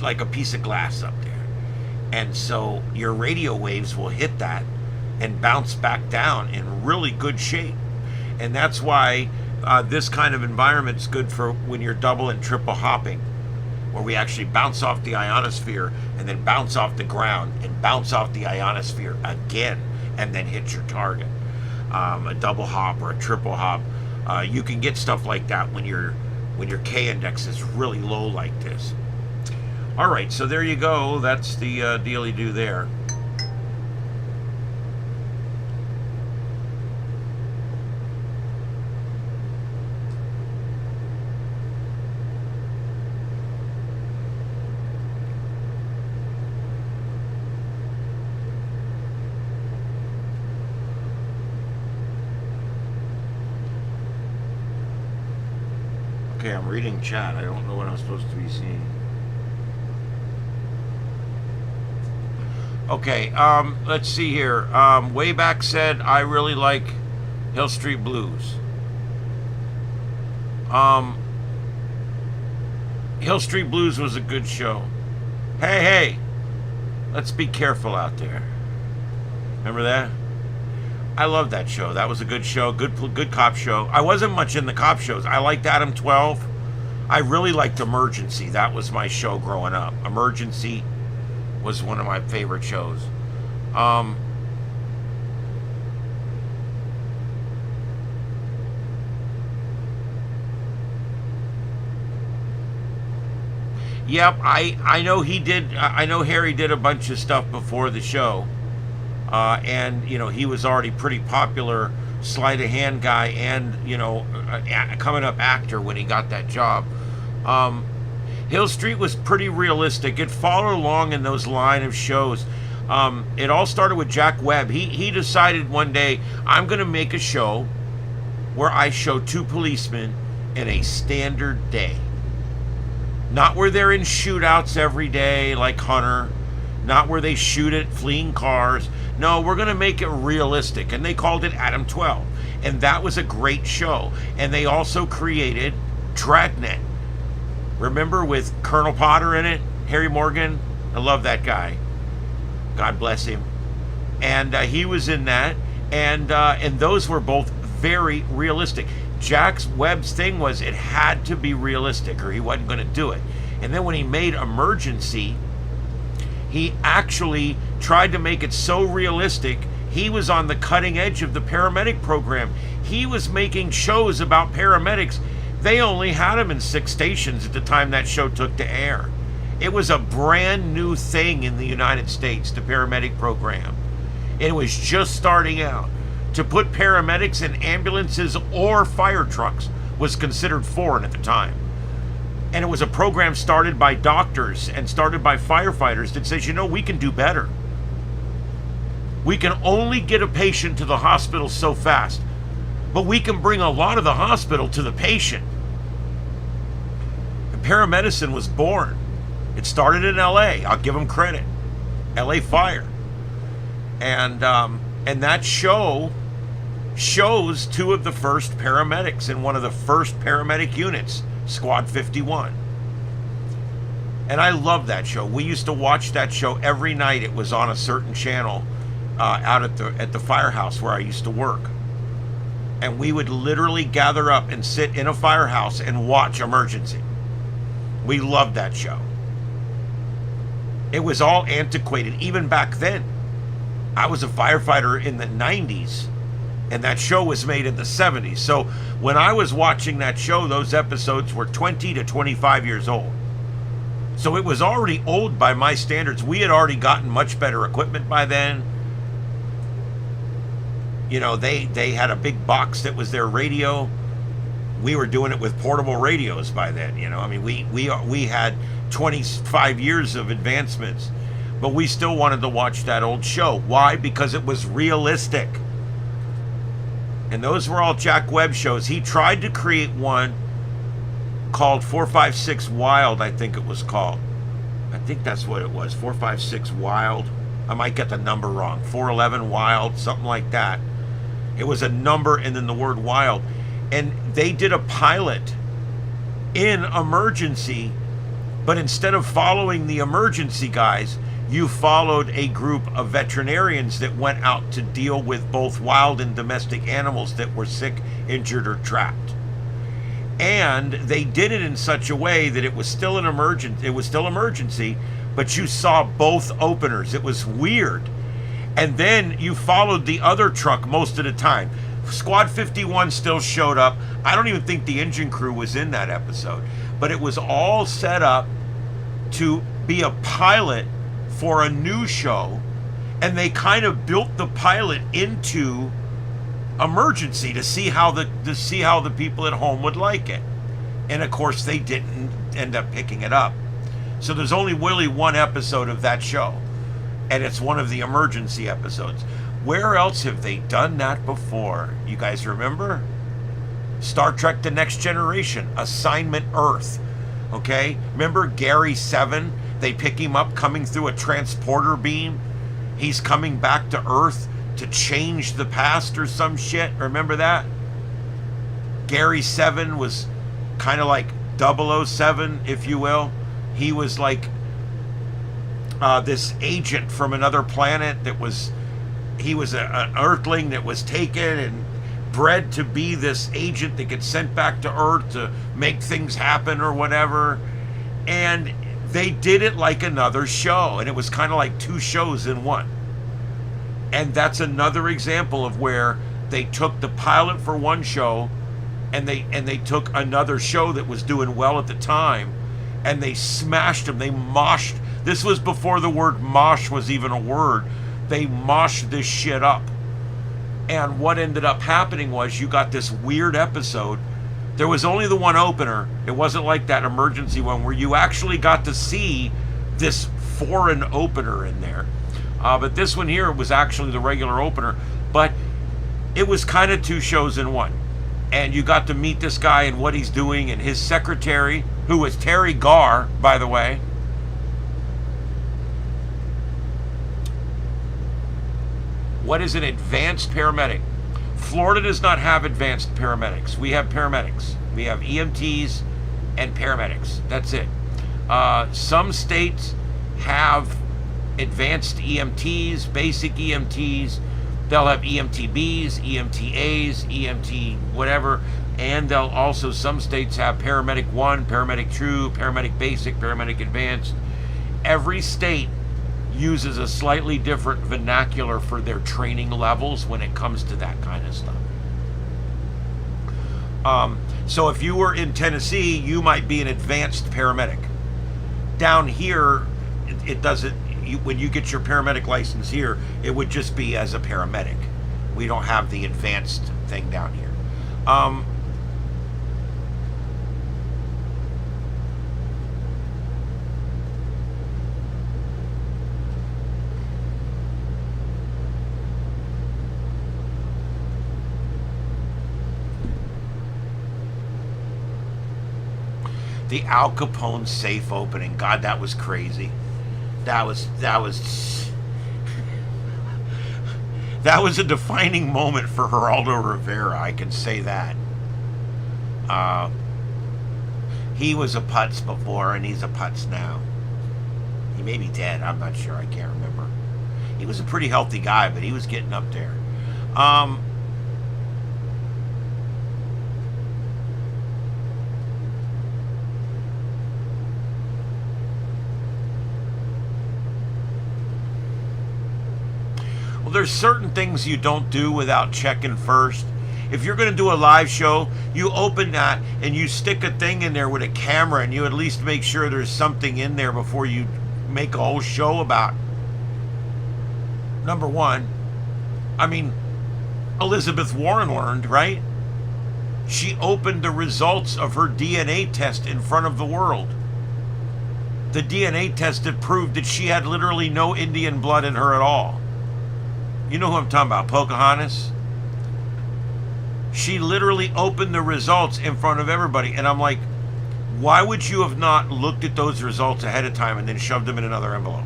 Speaker 1: like a piece of glass up there. And so your radio waves will hit that and bounce back down in really good shape. And that's why this kind of environment is good for when you're double and triple hopping, where we actually bounce off the ionosphere and then bounce off the ground and bounce off the ionosphere again and then hit your target. A double hop or a triple hop. You can get stuff like that when your K index is really low like this. All right, so there you go. That's the dealy-do there. Okay, I'm reading chat. I don't know what I'm supposed to be seeing. Okay, let's see here. Wayback said, I really like Hill Street Blues. Hill Street Blues was a good show. Hey, let's be careful out there. Remember that? I love that show. That was a good show. Good cop show. I wasn't much in the cop shows. I liked Adam 12. I really liked Emergency. That was my show growing up. Emergency was one of my favorite shows. Yep, I know he did. I know Harry did a bunch of stuff before the show. And, he was already pretty popular sleight of hand guy and, coming up actor when he got that job. Hill Street was pretty realistic. It followed along in those line of shows. It all started with Jack Webb. He decided one day, I'm going to make a show where I show two policemen in a standard day. Not where they're in shootouts every day like Hunter. Not where they shoot at fleeing cars. No, we're going to make it realistic. And they called it Adam 12. And that was a great show. And they also created Dragnet. Remember, with Colonel Potter in it? Harry Morgan? I love that guy. God bless him. And he was in that. And those were both very realistic. Jack Webb's thing was it had to be realistic or he wasn't going to do it. And then when he made Emergency, he actually tried to make it so realistic. He was on the cutting edge of the paramedic program. He was making shows about paramedics. They only had them in 6 stations at the time that show took to air. It was a brand new thing in the United States, the paramedic program. It was just starting out. To put paramedics in ambulances or fire trucks was considered foreign at the time. And it was a program started by doctors and started by firefighters that says, we can do better. We can only get a patient to the hospital so fast, but we can bring a lot of the hospital to the patient. And paramedicine was born. It started in LA. I'll give them credit. LA Fire. And that show shows 2 of the first paramedics in one of the first paramedic units, Squad 51. And I love that show. We used to watch that show every night. It was on a certain channel out at the firehouse where I used to work. And we would literally gather up and sit in a firehouse and watch Emergency. We loved that show. It was all antiquated, even back then. I was a firefighter in the 90s, and that show was made in the 70s. So when I was watching that show, those episodes were 20 to 25 years old. So it was already old by my standards. We had already gotten much better equipment by then. They had a big box that was their radio. We were doing it with portable radios by then. We had 25 years of advancements, but we still wanted to watch that old show. Why? Because it was realistic. And those were all Jack Webb shows. He tried to create one called 456 Wild, I think it was called. I think that's what it was, 456 Wild. I might get the number wrong. 411 Wild, something like that. It was a number and then the word wild. And they did a pilot in Emergency, but instead of following the emergency guys, you followed a group of veterinarians that went out to deal with both wild and domestic animals that were sick, injured, or trapped. And they did it in such a way that it was still an emergency, but you saw both openers. It was weird. And then you followed the other truck most of the time. Squad 51 still showed up. I don't even think the engine crew was in that episode, but it was all set up to be a pilot for a new show, and they kind of built the pilot into Emergency to see how the people at home would like it. And of course they didn't end up picking it up. So there's only really one episode of that show, and it's one of the Emergency episodes. Where else have they done that before? You guys remember? Star Trek The Next Generation, Assignment Earth. Okay? Remember Gary 7? They pick him up coming through a transporter beam. He's coming back to Earth to change the past or some shit. Remember that? Gary 7 was kind of like 007, if you will. He was like this agent from another planet that was, he was an Earthling that was taken and bred to be this agent that gets sent back to Earth to make things happen or whatever. And they did it like another show, and it was kind of like two shows in one. And that's another example of where they took the pilot for one show, and they took another show that was doing well at the time, and they smashed them. They moshed. This was before the word mosh was even a word. They moshed this shit up. And what ended up happening was you got this weird episode. There was only the one opener. It wasn't like that emergency one where you actually got to see this foreign opener in there. But this one here was actually the regular opener. But it was kind of two shows in one. And you got to meet this guy and what he's doing, and his secretary, who was Terry Garr, by the way. What is an advanced paramedic? Florida does not have advanced paramedics. We have paramedics. We have EMTs and paramedics. That's it. Some states have advanced EMTs, basic EMTs. They'll have EMTBs, EMTAs, EMT whatever. And they'll also, some states have paramedic 1, paramedic 2, paramedic basic, paramedic advanced. Every state uses a slightly different vernacular for their training levels when it comes to that kind of stuff. So if you were in Tennessee, you might be an advanced paramedic. Down here, it doesn't, when you get your paramedic license here, it would just be as a paramedic. We don't have the advanced thing down here. The Al Capone safe opening. God, that was crazy. That was a defining moment for Geraldo Rivera, I can say that. He was a putz before, and he's a putz now. He may be dead, I'm not sure, I can't remember. He was a pretty healthy guy, but he was getting up there. Well, there's certain things you don't do without checking first. If you're going to do a live show, you open that and you stick a thing in there with a camera, and you at least make sure there's something in there before you make a whole show about. Number one, I mean, Elizabeth Warren learned, right? She opened the results of her DNA test in front of the world. The DNA test that proved that she had literally no Indian blood in her at all. You know who I'm talking about, Pocahontas? She literally opened the results in front of everybody. And I'm like, why would you have not looked at those results ahead of time and then shoved them in another envelope?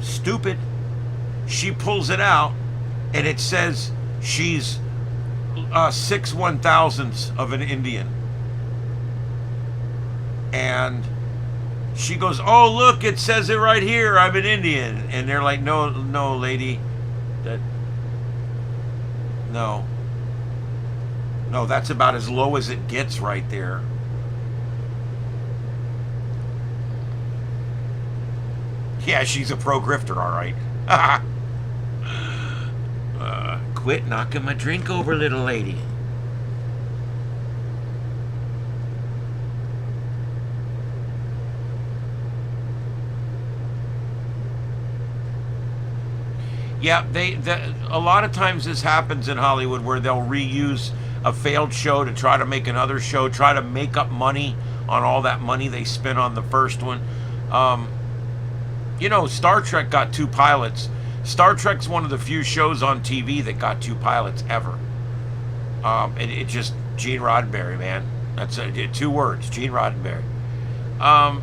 Speaker 1: Stupid. She pulls it out, and it says she's 6/1000ths of an Indian. And she goes, oh, look, it says it right here, I'm an Indian. And they're like, no, lady. No, that's about as low as it gets right there. Yeah, she's a pro-grifter, all right. Quit knocking my drink over, little lady. Yeah, a lot of times this happens in Hollywood where they'll reuse a failed show to try to make another show, try to make up money on all that money they spent on the first one. You know, Star Trek got 2 pilots. Star Trek's one of the few shows on TV that got 2 pilots ever. It just Gene Roddenberry, man. That's 2 words, Gene Roddenberry. Um,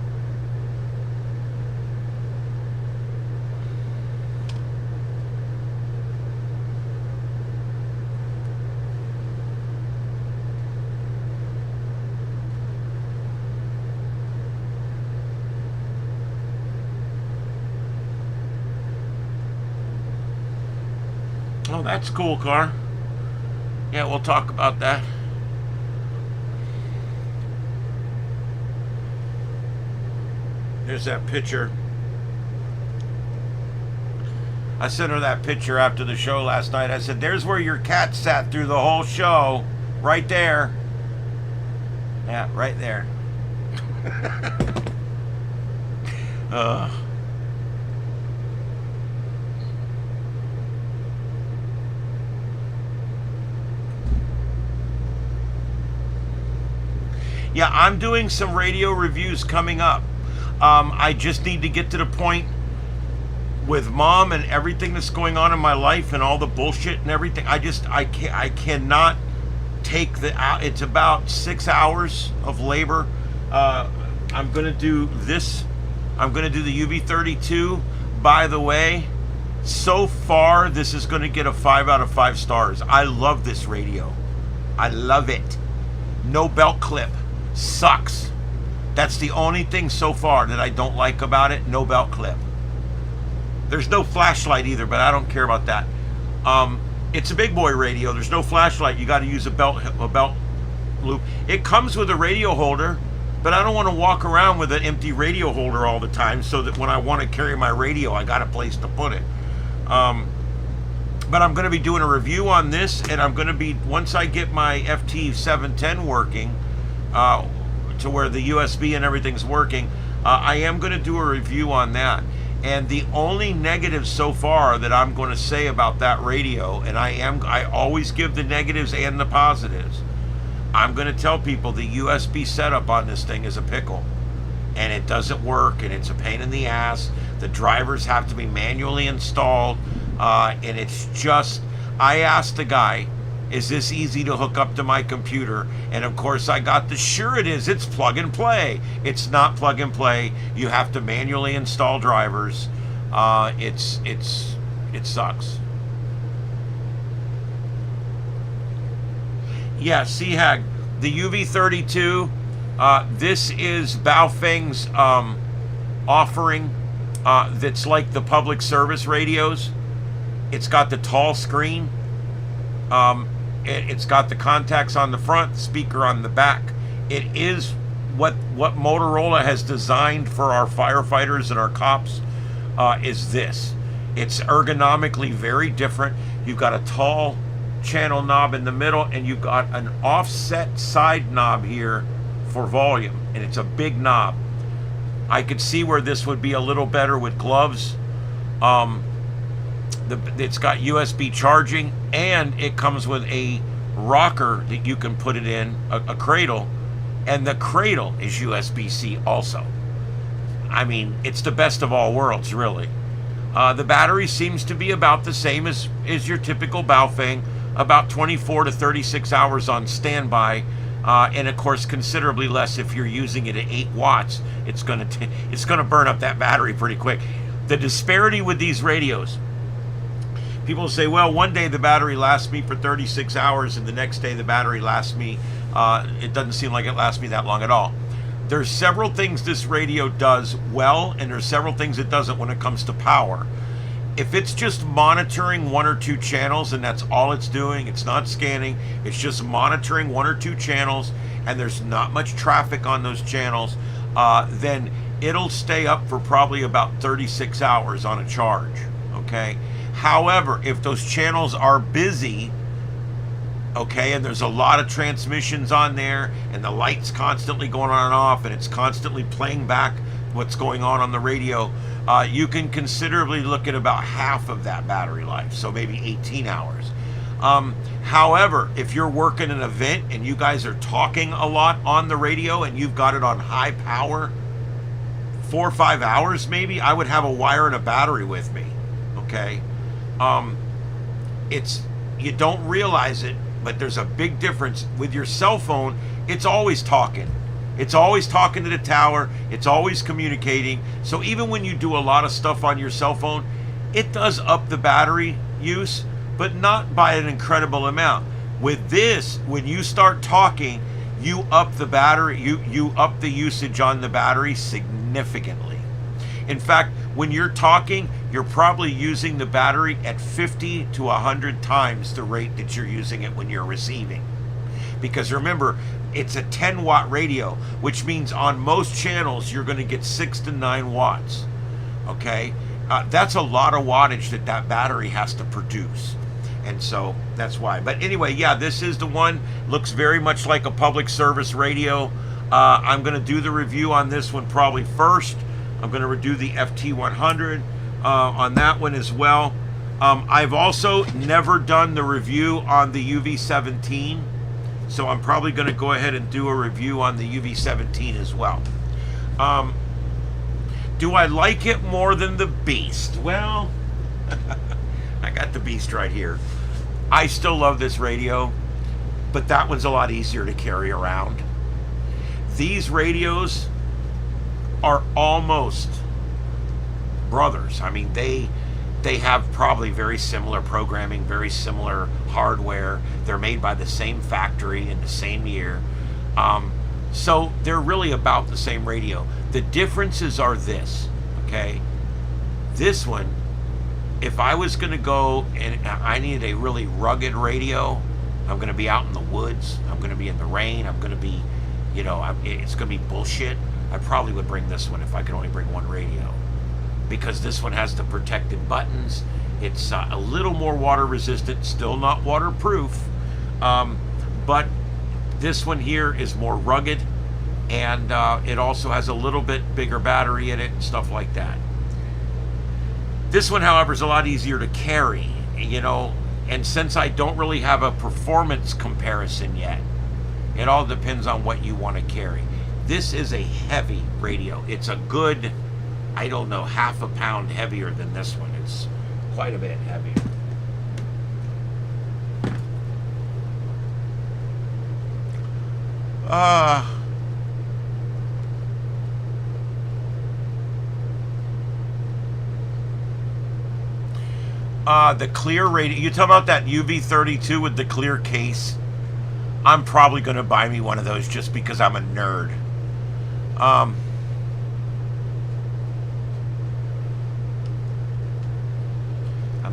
Speaker 1: oh, that's cool, car. Yeah, we'll talk about that. Here's that picture. I sent her that picture after the show last night. I said, there's where your cat sat through the whole show. Right there. Yeah, right there. Yeah, I'm doing some radio reviews coming up. I just need to get to the point with Mom and everything that's going on in my life and all the bullshit and everything. I cannot take it's about 6 hours of labor. I'm going to do this. I'm going to do the UV32. By the way, so far, this is going to get a 5 out of 5 stars. I love this radio. I love it. No belt clip. Sucks. That's the only thing so far that I don't like about it. No belt clip. There's no flashlight either, but I don't care about that. It's a big boy radio. There's no flashlight. You got to use a belt loop. It comes with a radio holder, but I don't want to walk around with an empty radio holder all the time, so that when I want to carry my radio, I got a place to put it. But I'm going to be doing a review on this, and I'm going to be, once I get my FT710 working, to where the USB and everything's working, I am going to do a review on that. And the only negative so far that I'm going to say about that radio, and I always give the negatives and the positives. I'm going to tell people the USB setup on this thing is a pickle, and it doesn't work, and it's a pain in the ass. The drivers have to be manually installed, and it's just, I asked the guy, is this easy to hook up to my computer? And of course I got the, sure it is, it's plug and play. It's not plug and play. You have to manually install drivers. It sucks. Yeah, CHAG, the UV32, this is Baofeng's offering that's like the public service radios. It's got the tall screen. It's got the contacts on the front, the speaker on the back. It is what Motorola has designed for our firefighters and our cops, is this. It's ergonomically very different. You've got a tall channel knob in the middle, and you've got an offset side knob here for volume, and it's a big knob. I could see where this would be a little better with gloves. It's got USB charging, and it comes with a rocker that you can put it in, a cradle, and the cradle is USB-C also. I mean, it's the best of all worlds, really. The battery seems to be about the same as your typical Baofeng, about 24 to 36 hours on standby, and of course considerably less if you're using it at 8 watts. It's gonna burn up that battery pretty quick. The disparity with these radios, people say, well, one day the battery lasts me for 36 hours and the next day the battery lasts me, it doesn't seem like it lasts me that long at all. There's several things this radio does well, and there's several things it doesn't when it comes to power. If it's just monitoring 1 or 2 channels and that's all it's doing, it's not scanning, it's just monitoring 1 or 2 channels, and there's not much traffic on those channels, then it'll stay up for probably about 36 hours on a charge, okay? However, if those channels are busy, okay, and there's a lot of transmissions on there, and the light's constantly going on and off, and it's constantly playing back what's going on the radio, you can considerably look at about half of that battery life, so maybe 18 hours. However, if you're working an event and you guys are talking a lot on the radio and you've got it on high power, 4 or 5 hours maybe, I would have a wire and a battery with me, okay? You don't realize it, But there's a big difference with your cell phone. It's always talking. It's always talking to the tower. It's always communicating. So even when you do a lot of stuff on your cell phone, it does up the battery use, but not by an incredible amount. With this, when you start talking, you up the battery, you up the usage on the battery significantly. In fact, when you're talking, you're probably using the battery at 50 to 100 times the rate that you're using it when you're receiving. Because remember, it's a 10 watt radio, which means on most channels you're going to get 6 to 9 watts. Okay, that's a lot of wattage that battery has to produce, and so that's why. But anyway, yeah, this is the one. Looks very much like a public service radio. I'm going to do the review on this one probably first. I'm going to do the FT100 on that one as well. I've also never done the review on the UV17. So I'm probably going to go ahead and do a review on the UV17 as well. Do I like it more than the Beast? Well, I got the Beast right here. I still love this radio, but that one's a lot easier to carry around. These radios are almost brothers. I mean, they have probably very similar programming, very similar hardware. They're made by the same factory in the same year. So they're really about the same radio. The differences are this, okay? This one, if I was going to go and I needed a really rugged radio, I'm going to be out in the woods, I'm going to be in the rain, I'm going to be, you know, it's going to be bullshit, I probably would bring this one if I could only bring one radio. Because this one has the protected buttons. It's a little more water resistant, still not waterproof, but this one here is more rugged, and it also has a little bit bigger battery in it and stuff like that. This one, however, is a lot easier to carry, you know, and since I don't really have a performance comparison yet, it all depends on what you want to carry. This is a heavy radio. It's a good, I don't know, half a pound heavier than this one. It's quite a bit heavier. The clear radio, you talk about that UV32 with the clear case? I'm probably going to buy me one of those just because I'm a nerd. I'm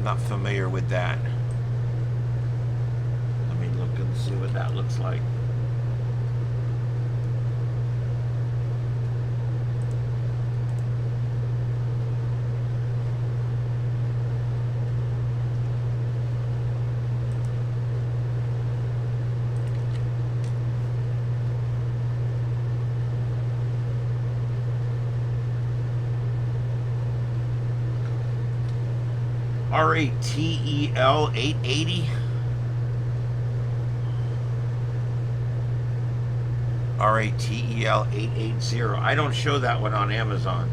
Speaker 1: not familiar with that. Let me look and see what that looks like. RATEL 880. RATEL 880. I don't show that one on Amazon.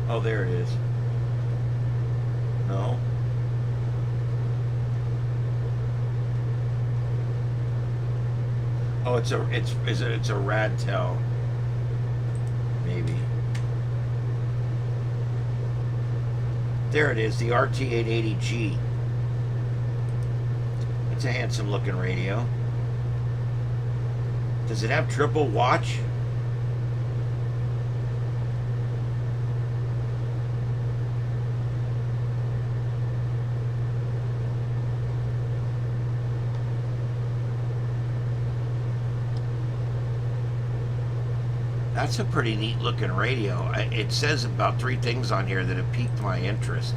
Speaker 1: Oh, there it is. No. Oh, it's a Radtel. Maybe. There it is, the RT880G. It's a handsome looking radio. Does it have triple watch? That's a pretty neat looking radio. It says about 3 things on here that have piqued my interest.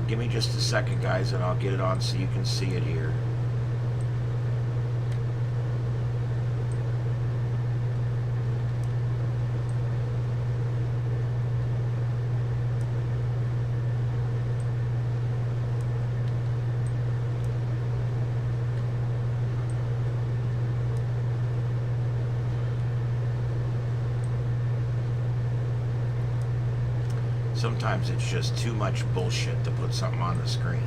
Speaker 1: Give me just a second, guys, and I'll get it on so you can see it here. Sometimes it's just too much bullshit to put something on the screen.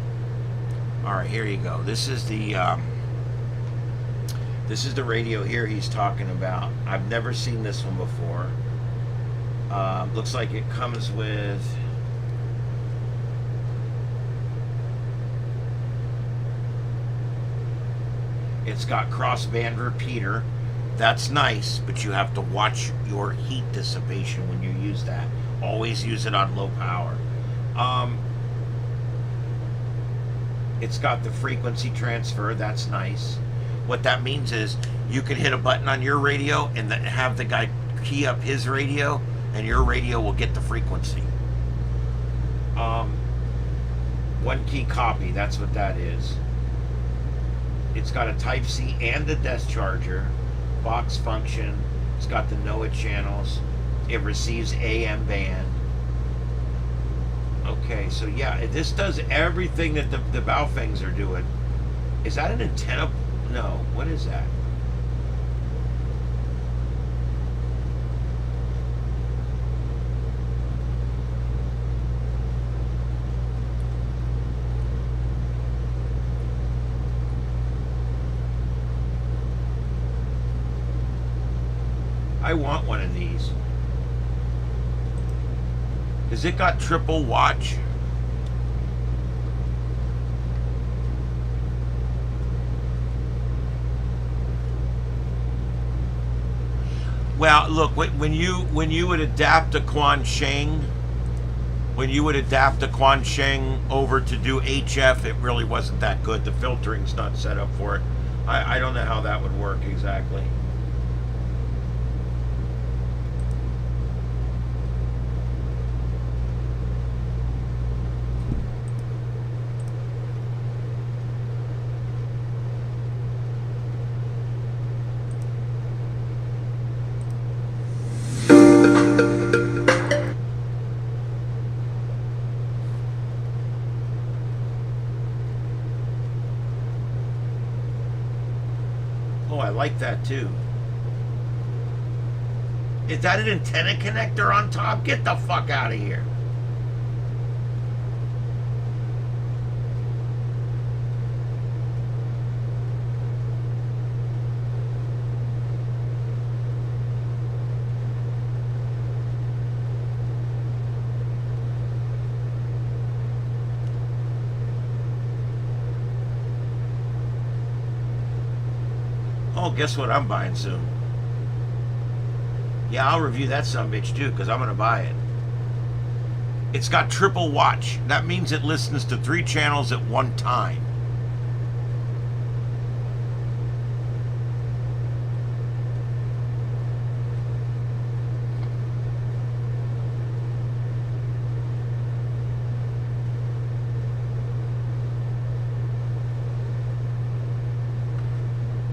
Speaker 1: All right, here you go. This is the radio here he's talking about. I've never seen this one before. Looks like it comes with it's got crossband repeater. That's nice, but you have to watch your heat dissipation when you use that. Always use it on low power. It's got the frequency transfer. That's nice. What that means is you can hit a button on your radio and then have the guy key up his radio, and your radio will get the frequency. One key copy, that's what that is. It's got a Type-C and a desk charger. Box function. It's got the NOAA channels. It receives AM band. Okay, so yeah, this does everything that the Baofengs are doing. Is that an antenna? No, what is that? I want one of these. Has it got triple watch? Well, look, when you would adapt a Quansheng, over to do HF, it really wasn't that good. The filtering's not set up for it. I don't know how that would work exactly. Oh, I like that too. Is that an antenna connector on top? Get the fuck out of here. Oh, guess what I'm buying soon? Yeah, I'll review that sumbitch too, because I'm going to buy it. It's got triple watch. That means it listens to 3 channels at one time.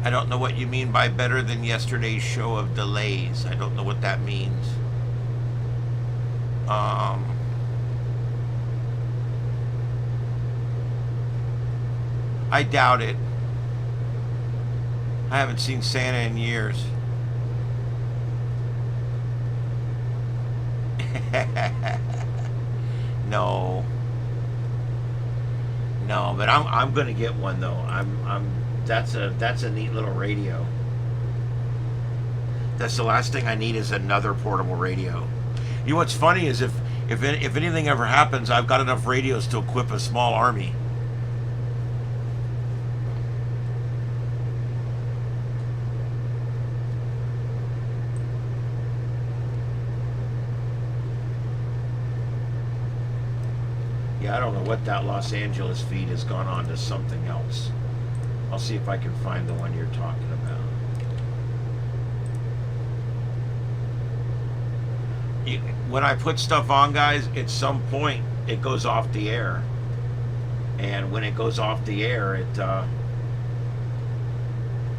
Speaker 1: I don't know what you mean by better than yesterday's show of delays. I don't know what that means. I doubt it. I haven't seen Santa in years. No. No, but I'm gonna get one though. That's a neat little radio. That's the last thing I need is another portable radio. You know what's funny is if anything ever happens, I've got enough radios to equip a small army. Yeah, I don't know what that Los Angeles feed has gone on to something else. I'll see if I can find the one you're talking about. When I put stuff on, guys, at some point it goes off the air. And when it goes off the air,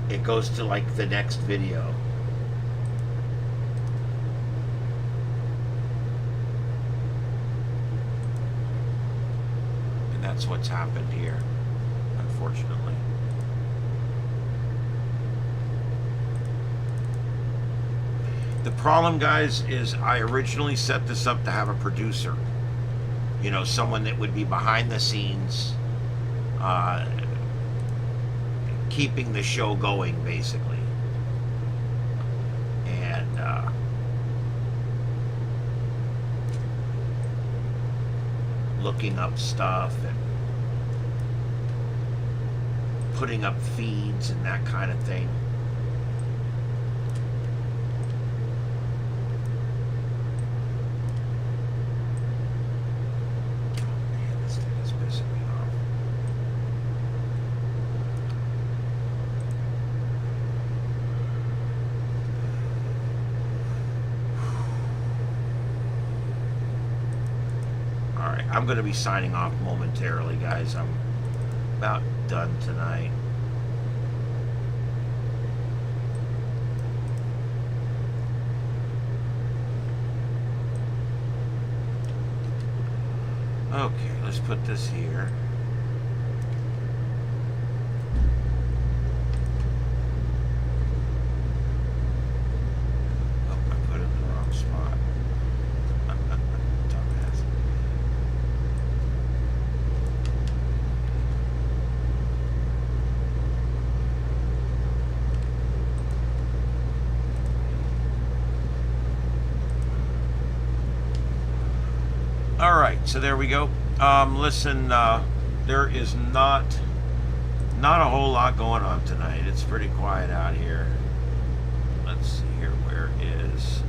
Speaker 1: it goes to like the next video. And that's what's happened here, unfortunately. The problem, guys, is I originally set this up to have a producer. You know, someone that would be behind the scenes, keeping the show going, basically. And looking up stuff and putting up feeds and that kind of thing. Man, this thing is pissing me off. Alright, I'm going to be signing off momentarily, guys. I'm about done tonight. Okay, let's put this here. Oh, I put it in the wrong spot. Dumbass. All right, so there we go. Listen, there is not a whole lot going on tonight. It's pretty quiet out here. Let's see here, where is...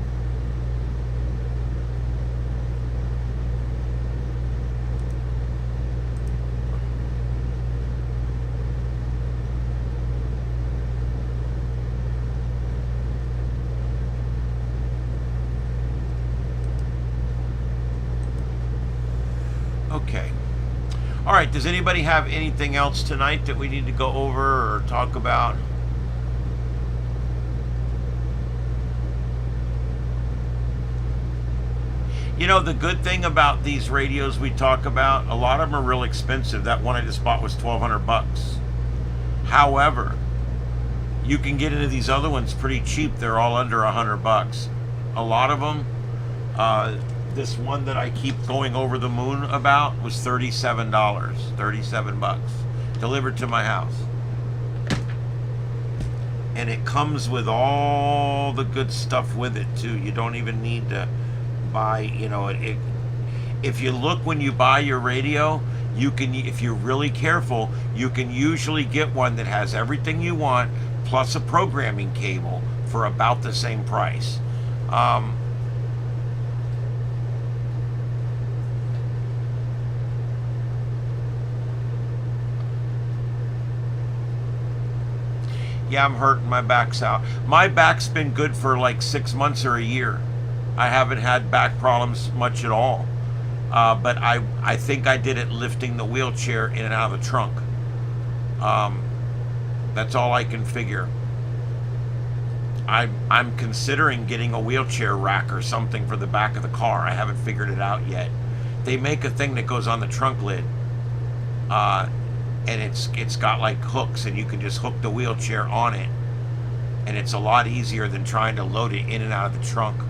Speaker 1: Okay. All right, does anybody have anything else tonight that we need to go over or talk about? You know, the good thing about these radios we talk about, a lot of them are real expensive. That one I just bought was $1,200. However, you can get into these other ones pretty cheap. They're all under $100. A lot of them, this one that I keep going over the moon about was $37, 37 bucks, delivered to my house. And it comes with all the good stuff with it too. You don't even need to buy, you know, if you look when you buy your radio, you can, if you're really careful, you can usually get one that has everything you want plus a programming cable for about the same price. Yeah, I'm hurting. My back's out. My back's been good for like 6 months or a year. I haven't had back problems much at all. But I think I did it lifting the wheelchair in and out of the trunk. That's all I can figure. I'm considering getting a wheelchair rack or something for the back of the car. I haven't figured it out yet. They make a thing that goes on the trunk lid. And it's got like hooks, and you can just hook the wheelchair on it, and it's a lot easier than trying to load it in and out of the trunk.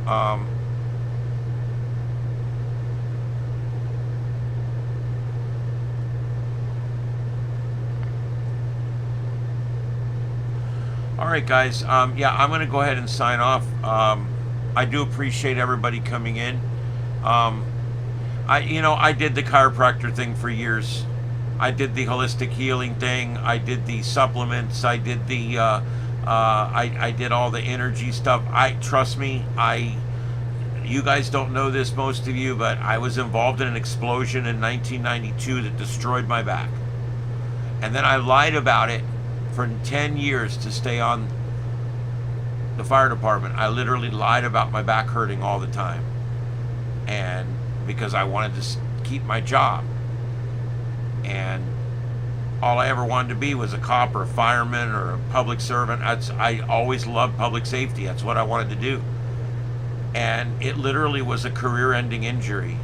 Speaker 1: All right, guys. Yeah, I'm going to go ahead and sign off. I do appreciate everybody coming in. I did the chiropractor thing for years. I did the holistic healing thing. I did the supplements. I did the, I did all the energy stuff. Trust me, you guys don't know this, most of you, but I was involved in an explosion in 1992 that destroyed my back. And then I lied about it for 10 years to stay on the fire department. I literally lied about my back hurting all the time. And because I wanted to keep my job. And all I ever wanted to be was a cop or a fireman or a public servant. I always loved public safety. That's what I wanted to do. And it literally was a career-ending injury.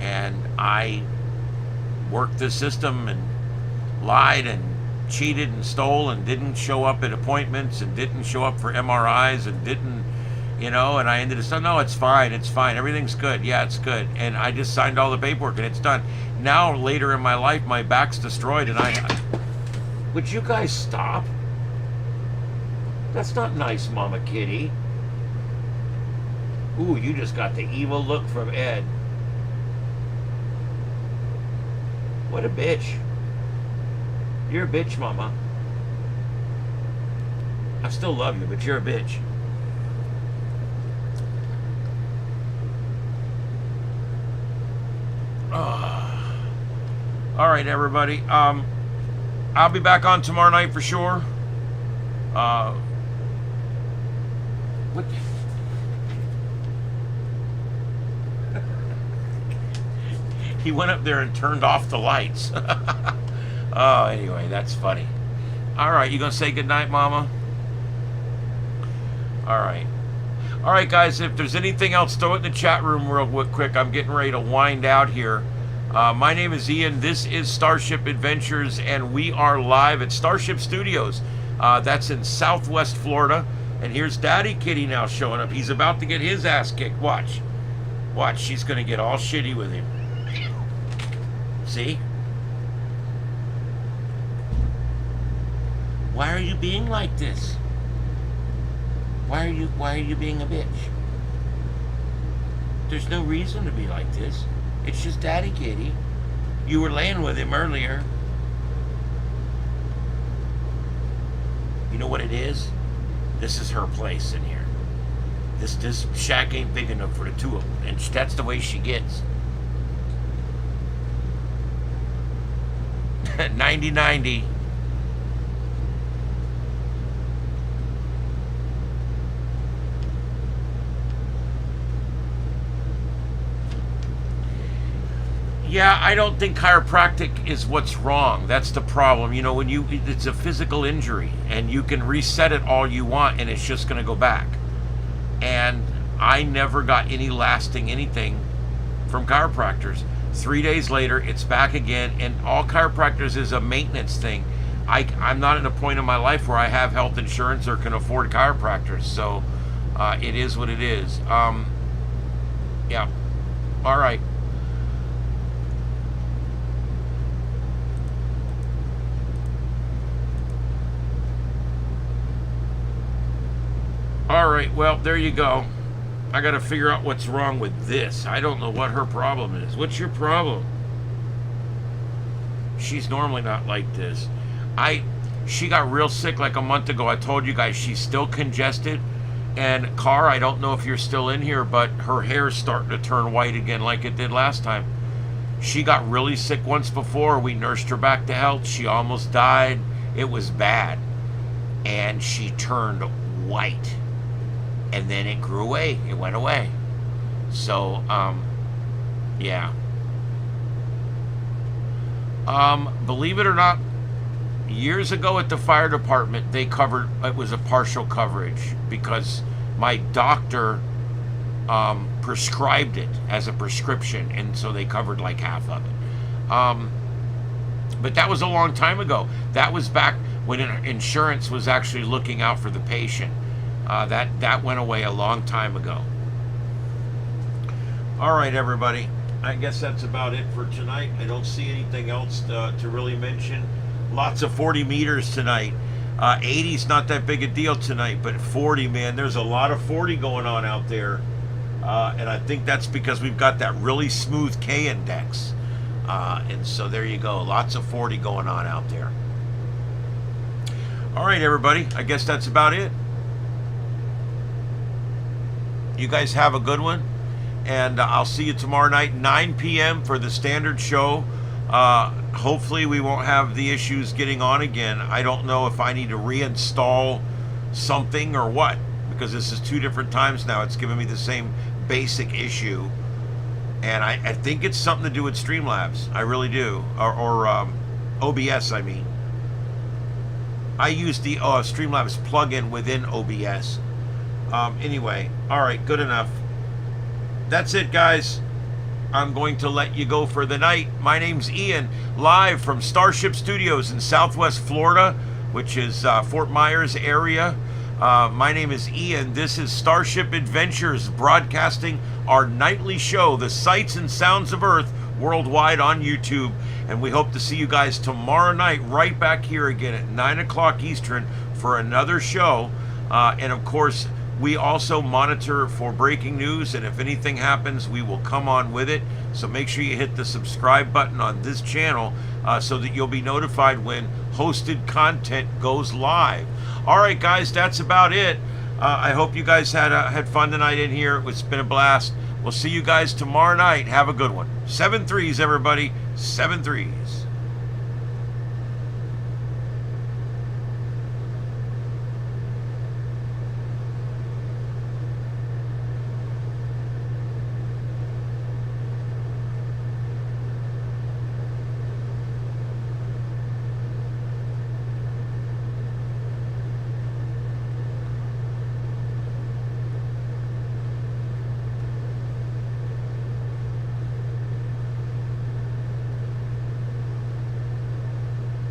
Speaker 1: And I worked the system and lied and cheated and stole and didn't show up at appointments and didn't show up for MRIs and didn't you know, and I ended up saying, no, it's fine, everything's good, yeah, it's good, and I just signed all the paperwork and it's done. Now later in my life, my back's destroyed, and would you guys stop? That's not nice, Mama Kitty. Ooh, you just got the evil look from Ed. What a bitch. You're a bitch, Mama. I still love you, but you're a bitch. All right, everybody. I'll be back on tomorrow night for sure. What? He went up there and turned off the lights. Oh, anyway, that's funny. All right, you gonna say goodnight, Mama? All right. All right, guys, if there's anything else, throw it in the chat room real quick. I'm getting ready to wind out here. My name is Ian. This is Starship Adventures, and we are live at Starship Studios. That's in Southwest Florida. And here's Daddy Kitty now showing up. He's about to get his ass kicked. Watch. Watch. She's going to get all shitty with him. See? Why are you being like this? Why are you being a bitch? There's no reason to be like this. It's just Daddy Kitty. You were laying with him earlier. You know what it is? This is her place in here. This shack ain't big enough for the two of them, and that's the way she gets. 90-90. Yeah, I don't think chiropractic is what's wrong. That's the problem. You know, when it's a physical injury and you can reset it all you want and it's just going to go back. And I never got any lasting anything from chiropractors. 3 days later, it's back again, and all chiropractors is a maintenance thing. I'm not at a point in my life where I have health insurance or can afford chiropractors, so it is what it is. Yeah. All right. All right, well, there you go. I got to figure out what's wrong with this. I don't know what her problem is. What's your problem? She's normally not like this. She got real sick like a month ago. I told you guys she's still congested. And Car, I don't know if you're still in here, but her hair's starting to turn white again like it did last time. She got really sick once before. We nursed her back to health. She almost died. It was bad. And she turned white. And then it grew away. It went away. So, yeah. Believe it or not, years ago at the fire department, they covered, it was a partial coverage because my doctor prescribed it as a prescription, and so they covered like half of it. But that was a long time ago. That was back when insurance was actually looking out for the patient. That went away a long time ago. All right, everybody. I guess that's about it for tonight. I don't see anything else to really mention. Lots of 40 meters tonight. 80's not that big a deal tonight, but 40, man, there's a lot of 40 going on out there. And I think that's because we've got that really smooth K index. And so there you go. Lots of 40 going on out there. All right, everybody. I guess that's about it. You guys have a good one, and I'll see you tomorrow night, 9 p.m. for the standard show. Hopefully we won't have the issues getting on again. I don't know if I need to reinstall something or what, because this is 2 different times now. It's giving me the same basic issue, and I think it's something to do with Streamlabs. I really do, or OBS, I mean. I use the Streamlabs plugin within OBS. Anyway, all right, good enough. That's it, guys. I'm going to let you go for the night. My name's Ian, live from Starship Studios in Southwest Florida, which is Fort Myers area. My name is Ian. This is Starship Adventures, broadcasting our nightly show, The Sights and Sounds of Earth, worldwide on YouTube. And we hope to see you guys tomorrow night right back here again at 9 o'clock Eastern for another show. And of course, we also monitor for breaking news, and if anything happens, we will come on with it. So make sure you hit the subscribe button on this channel so that you'll be notified when hosted content goes live. All right, guys, that's about it. I hope you guys had fun tonight in here. It's been a blast. We'll see you guys tomorrow night. Have a good one. 7 threes, everybody. 7 threes.